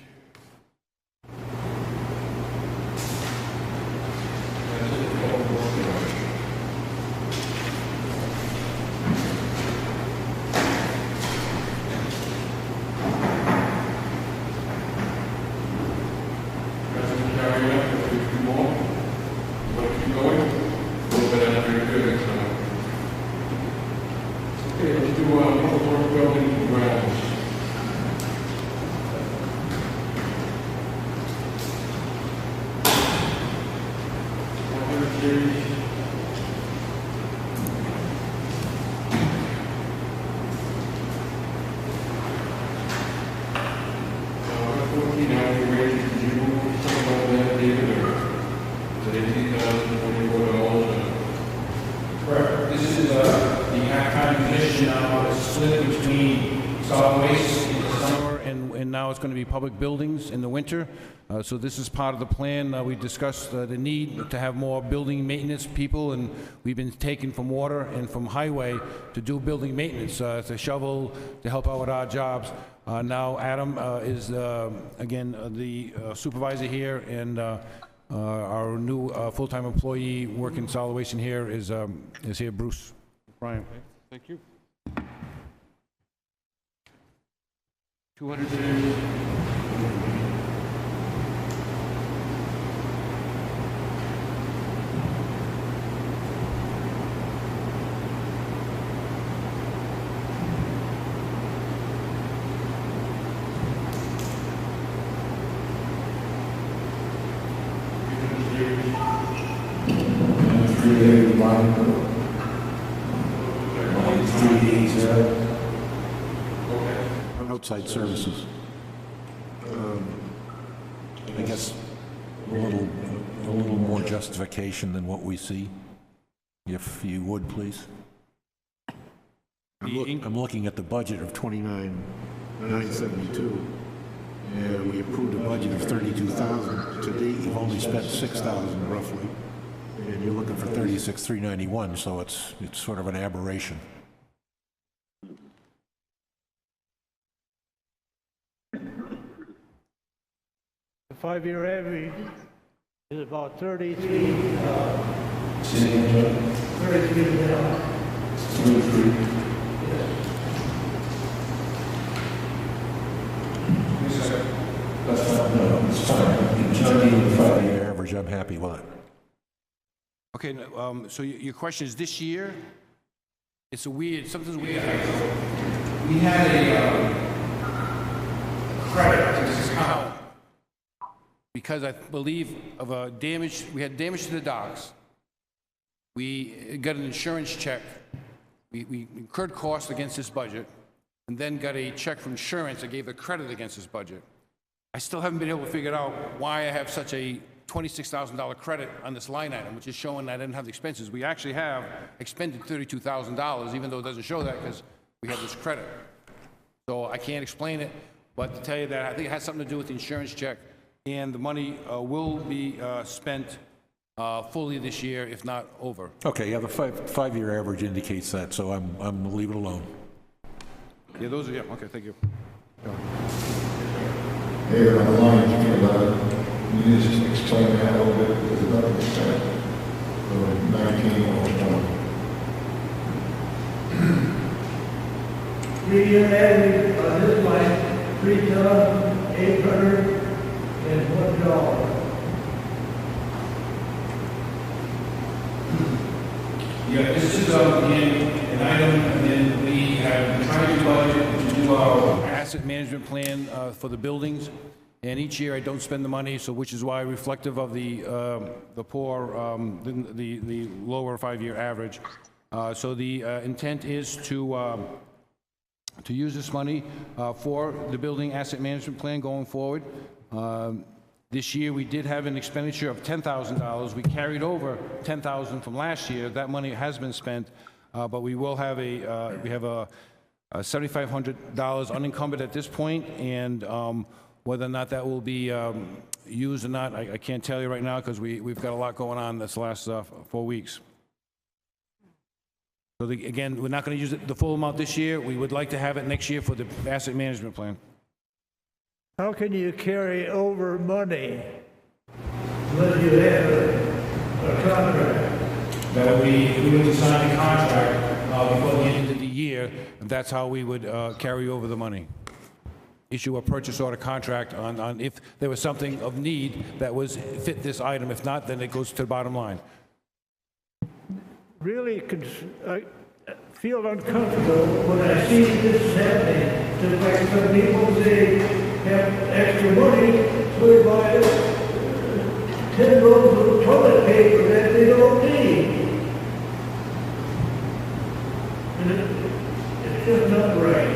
it's going to be public buildings in the winter. So this is part of the plan. We discussed the need to have more building maintenance people, and we've been taken from water and from highway to do building maintenance, to shovel, to help out with our jobs. Now Adam is, again, the supervisor here, and our new full-time employee working solid waste in here is here, Bruce Bryan. Thank you. 380. Outside services. I guess a little more justification than what we see, if you would, please. I'm looking at the budget of 29,972, and we approved a budget of 32,000. To date, you've only spent 6,000 roughly, and you're looking for 36,391. So it's sort of an aberration. The 5-year average is about 33. 33. It's fine. The 5-year average, I'm happy with it. Okay, so your question is this year? It's something's weird. We had a credit to this account because I believe of a damage, we had damage to the docks. We got an insurance check. We incurred costs against this budget and then got a check from insurance that gave a credit against this budget. I still haven't been able to figure out why I have such a $26,000 credit on this line item, which is showing that I didn't have the expenses. We actually have expended $32,000, even though it doesn't show that because we have this credit. So I can't explain it, but to tell you that I think it has something to do with the insurance check, and the money will be spent fully this year, if not over. Okay, yeah, the five-year average indicates that, so I'm gonna leave it alone. Yeah, those are, yeah, okay, thank you. Hey, on the line, you feel about it. You need to just explain that a little bit, because it's not an expense. So 19 or 20. 3-year average on this line, $3,801. Yeah, this is again an item, and then we have tried to budget to do our asset management plan for the buildings. And each year I don't spend the money, so which is why reflective of the poor, the lower 5-year average. So the intent is to use this money for the building asset management plan going forward. This year we did have an expenditure of $10,000. We carried over $10,000 from last year. That money has been spent, but we will have we have a $7,500 unencumbered at this point, and whether or not that will be used or not, I can't tell you right now because we've got a lot going on this last 4 weeks. So again, we're not going to use the full amount this year. We would like to have it next year for the asset management plan. How can you carry over money when you have a contract? That we would sign a contract before the end of the year, and that's how we would carry over the money. Issue a purchase order contract on if there was something of need that was fit this item. If not, then it goes to the bottom line. Really, I feel uncomfortable when I see this happening. Just like some people say, have extra money, so they buy 10 rolls of toilet paper that they don't need. And it's just not right.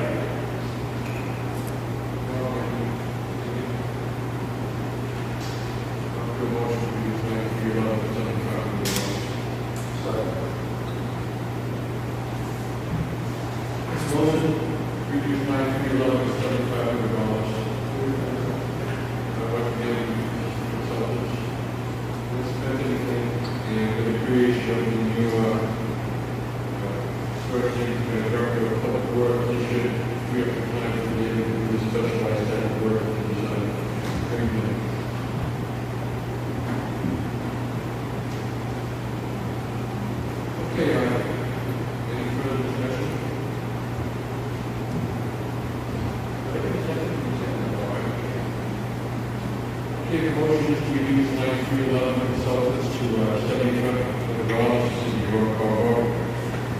Take a motion to reduce line 311 consultants to $75 to your call.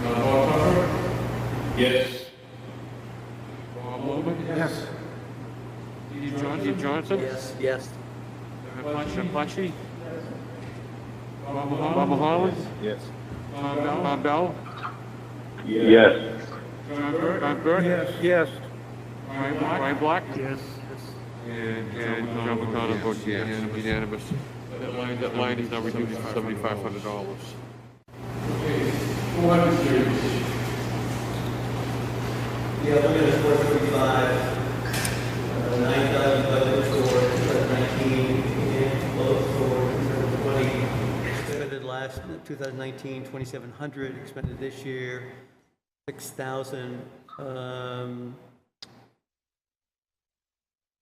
Bob Puffer? Yes. Bob Logan? Yes. Steve Johnson? Yes, yes. Plechy? Bob Holland? Yes. Tom Bell? Yes. John Burke? Yes. Brian Black? Yes. And John McConnell votes yes, unanimous. That line is now reduced to $7,500. Okay, 400 series. Yeah, look at the 435, 9,000 budget for 2019, and close for 2020. Expended last 2019, 2,700. Expended this year, 6,000.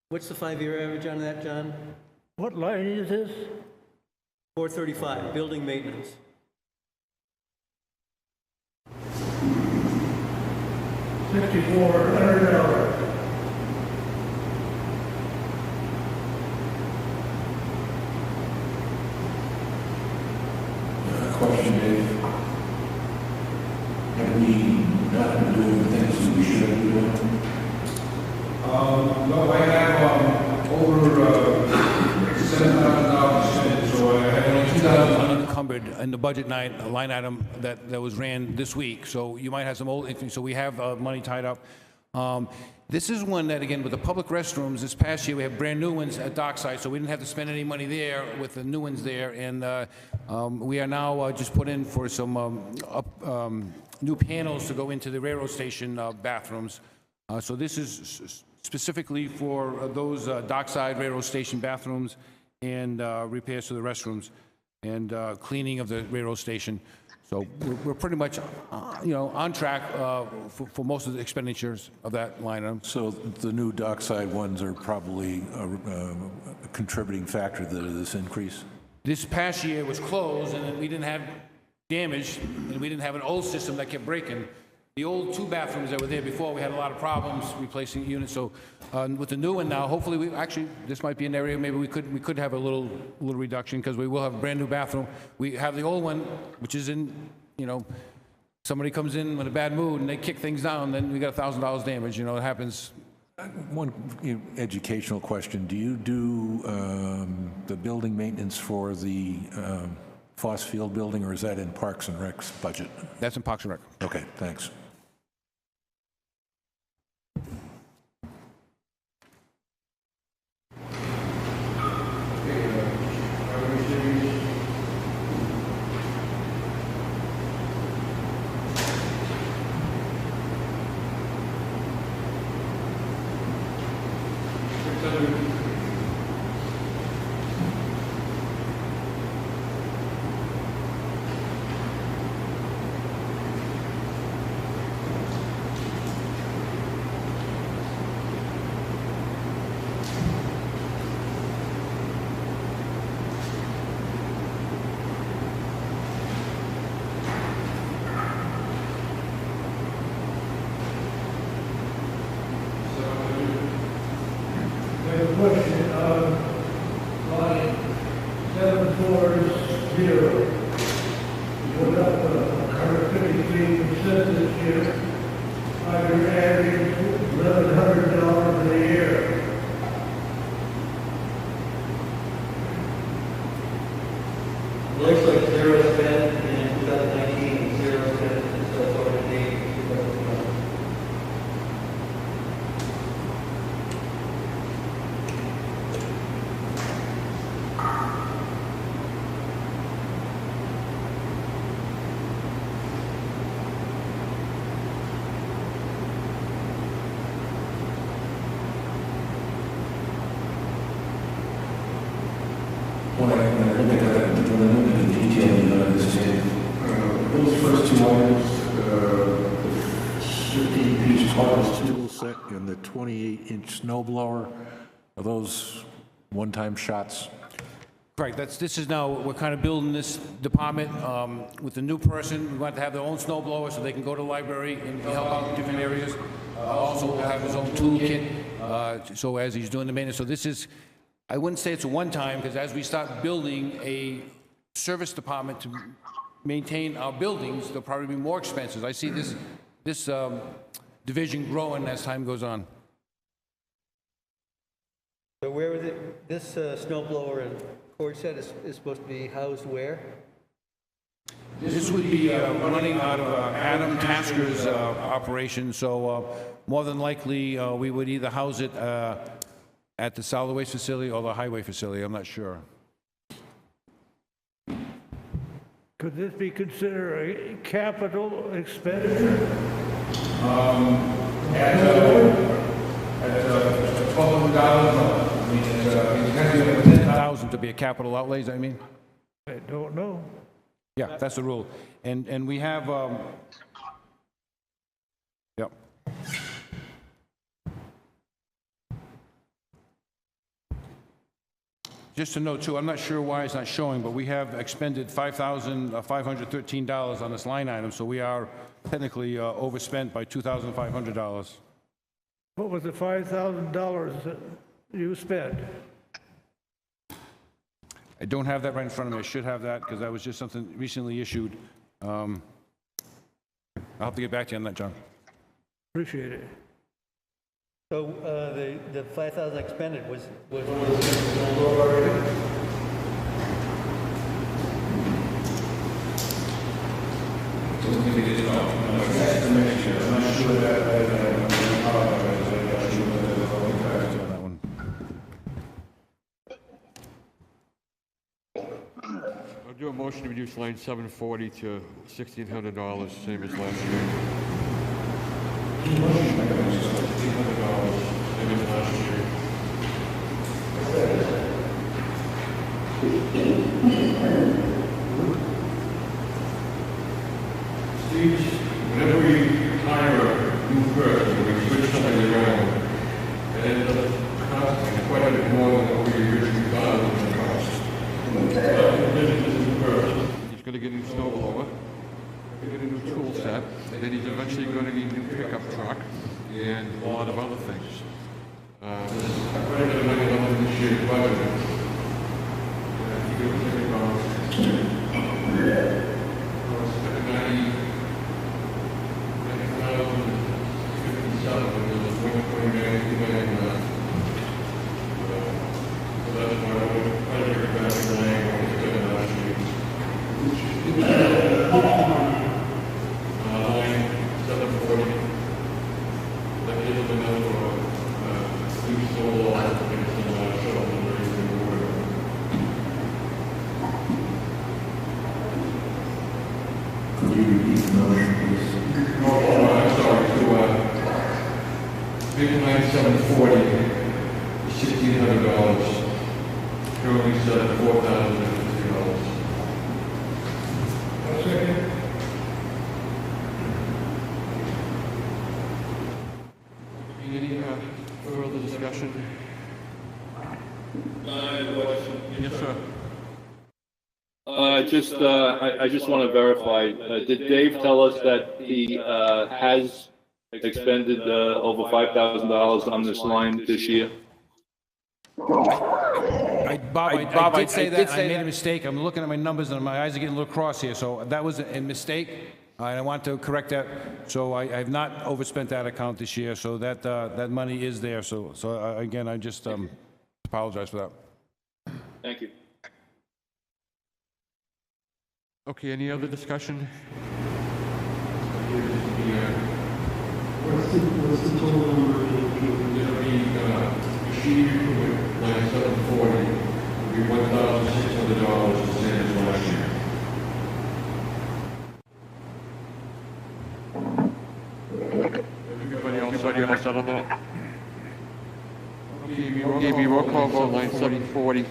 What's the 5-year average on that, John? What line is this? 435, building maintenance. $6,400. Question, Dave. Have we not been doing things that we should be doing? No, I have over $7,000 spent, so I have only $2,000. Unencumbered in the budget line item that was ran this week. So you might have some old, so we have money tied up. This is one that, again, with the public restrooms, this past year, we have brand new ones at Dockside, so we didn't have to spend any money there with the new ones there. And we are now just put in for some new panels to go into the railroad station bathrooms. So this is specifically for those Dockside railroad station bathrooms and repairs to the restrooms and cleaning of the railroad station. So we're pretty much, on track for most of the expenditures of that line item. So the new dockside ones are probably a contributing factor to this increase? This past year was closed, and we didn't have damage, and we didn't have an old system that kept breaking. The old 2 bathrooms that were there before, we had a lot of problems replacing units. So with the new one now, hopefully, this might be an area maybe we could have a little reduction, because we will have a brand new bathroom. We have the old one, which is in, somebody comes in with a bad mood and they kick things down, then we got $1,000 damage. It happens. One educational question: do you do the building maintenance for the Foss Field building, or is that in Parks and Rec's budget? That's in Parks and Rec. Okay, thanks. Question, line 740, you put up 153% this year. You're averaging $1,100 a year. Looks like zero spent in 2019, zero spent in 2018, 2020. Those first 2 items, the 15-piece harvest tool set and the 28-inch snow blower, are those one-time shots? Right, this is now, we're kind of building this department with the new person. We want to have their own snow blower so they can go to the library and help out in different areas. Also, will have his own toolkit, so as he's doing the maintenance. So this is, I wouldn't say it's a one-time, because as we start building a service department to maintain our buildings, there'll probably be more expenses. I see this division growing as time goes on. So where is it, this snow blower and cord set is supposed to be housed where? This would be running out of Adam Tasker's operation, so more than likely, we would either house it at the solid waste facility or the highway facility, I'm not sure. Could this be considered a capital expenditure? At $1,200, I mean, it's kind of 10,000 to be a capital outlays, I mean. I don't know. Yeah, that's the rule. And we have, yep. Just to note too, I'm not sure why it's not showing, but we have expended $5,513 on this line item, so we are technically overspent by $2,500. What was the $5,000 that you spent? I don't have that right in front of me. I should have that because that was just something recently issued. I'll have to get back to you on that, John. Appreciate it. So the 5,000 expended was I'll do a motion to reduce line 740 to $1,600, same as last year. Steve, whenever we hire a new person, we switch something around, and it ends up costing quite a bit more than what we originally thought it was going to cost. He's going to get a new snow blower, get a new tool set, then he's eventually going to need a new pickup truck, and a lot of other things. Quite a bit of money on this year's budget. I think it was about Any further discussion? Yes, sir. I just want to verify, did Dave tell us that he has expended over $5,000 on this line this year? Bob, I did say that. I made a mistake. I'm looking at my numbers and my eyes are getting a little cross here, so that was a mistake. And I want to correct that. So I have not overspent that account this year, so that that money is there. So again, I just apologize for that. Thank you. Okay, any other discussion? What's the total number of machine equipment, line 740, would be $1,600, the same as last year? Everybody else set on that? Okay, roll call vote, line 740.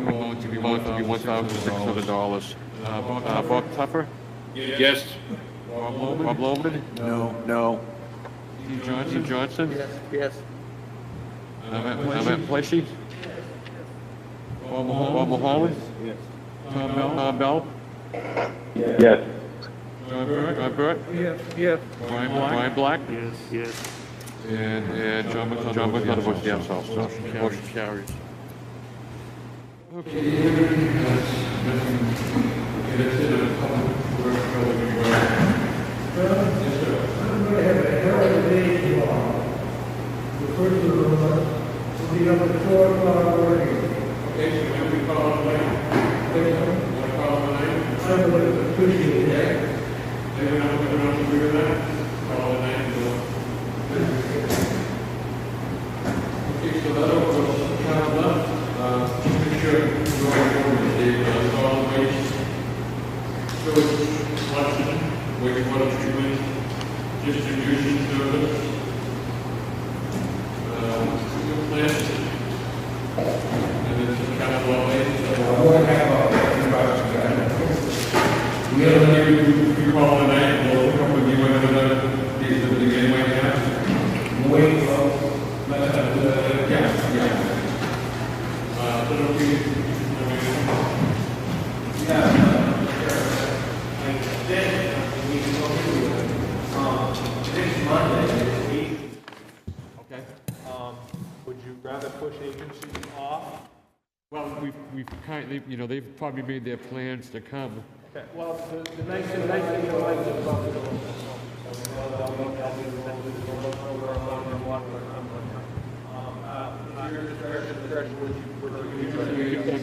Going to be $1,600. Bob Tuffer? Yes. Bob Loman? No. Steve Johnson? Yes. Matt Pleshy? Bob Mulholland? Yes. Tom Bell? Yes. John Burt? Yes. Brian Black? Yes. And John McConaughey votes yes also. Motion carries. I'm going to have a hell of a day tomorrow. The first of the month will be up at 4 o'clock working. Okay, so when we call it later, want to call it later? I would appreciate that. Maybe not, we don't agree with that. Call it later. Okay, so that'll go count up. Make sure you're on the solid waste, sewage collection, wastewater treatment, distribution service, plant, and then some capital outlay. We have a call tonight, and we'll come with you whenever these are beginning right now. Wait, Next Monday is 8. Okay. Would you rather push agencies off? Well, we've kind of, you know, they've probably made their plans to come. Okay, well, the nice thing you like is about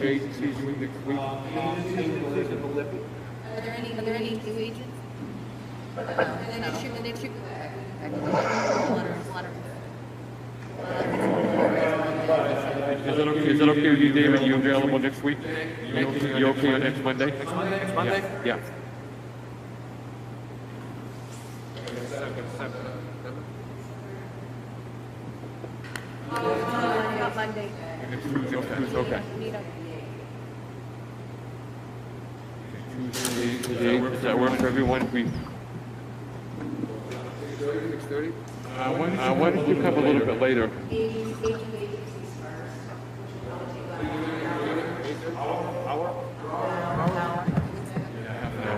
Agencies next week. Are there any new agents? And then it should go back. Is that okay with you, David? You available next week? You okay on next Monday? Next Monday? Yeah. Not Monday. Okay. Tuesday, does that work for everyone? If we 6:30? why don't you come a little bit later?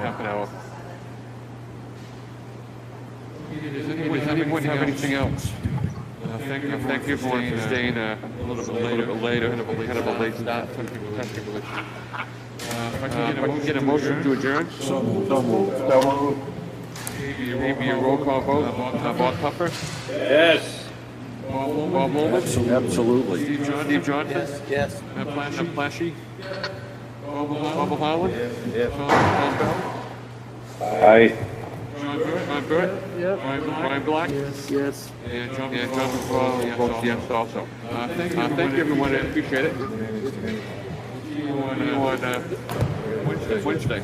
Half an hour. Does anyone have anything else? Thank you everyone for staying a little bit later. Kind of a late start. Some people have people issue. If I can get a motion to adjourn? So moved. Maybe a roll call vote. Bob Puffer? Yes. Bob Mullen? Absolutely. Steve Johnson? Yes. Flashy? Bob Holland? Yes. Tom Bell? Aye. John Burt? Brian Black? Yes. And John McFall votes yes also. Thank you everyone, I appreciate it. See you on Wednesday.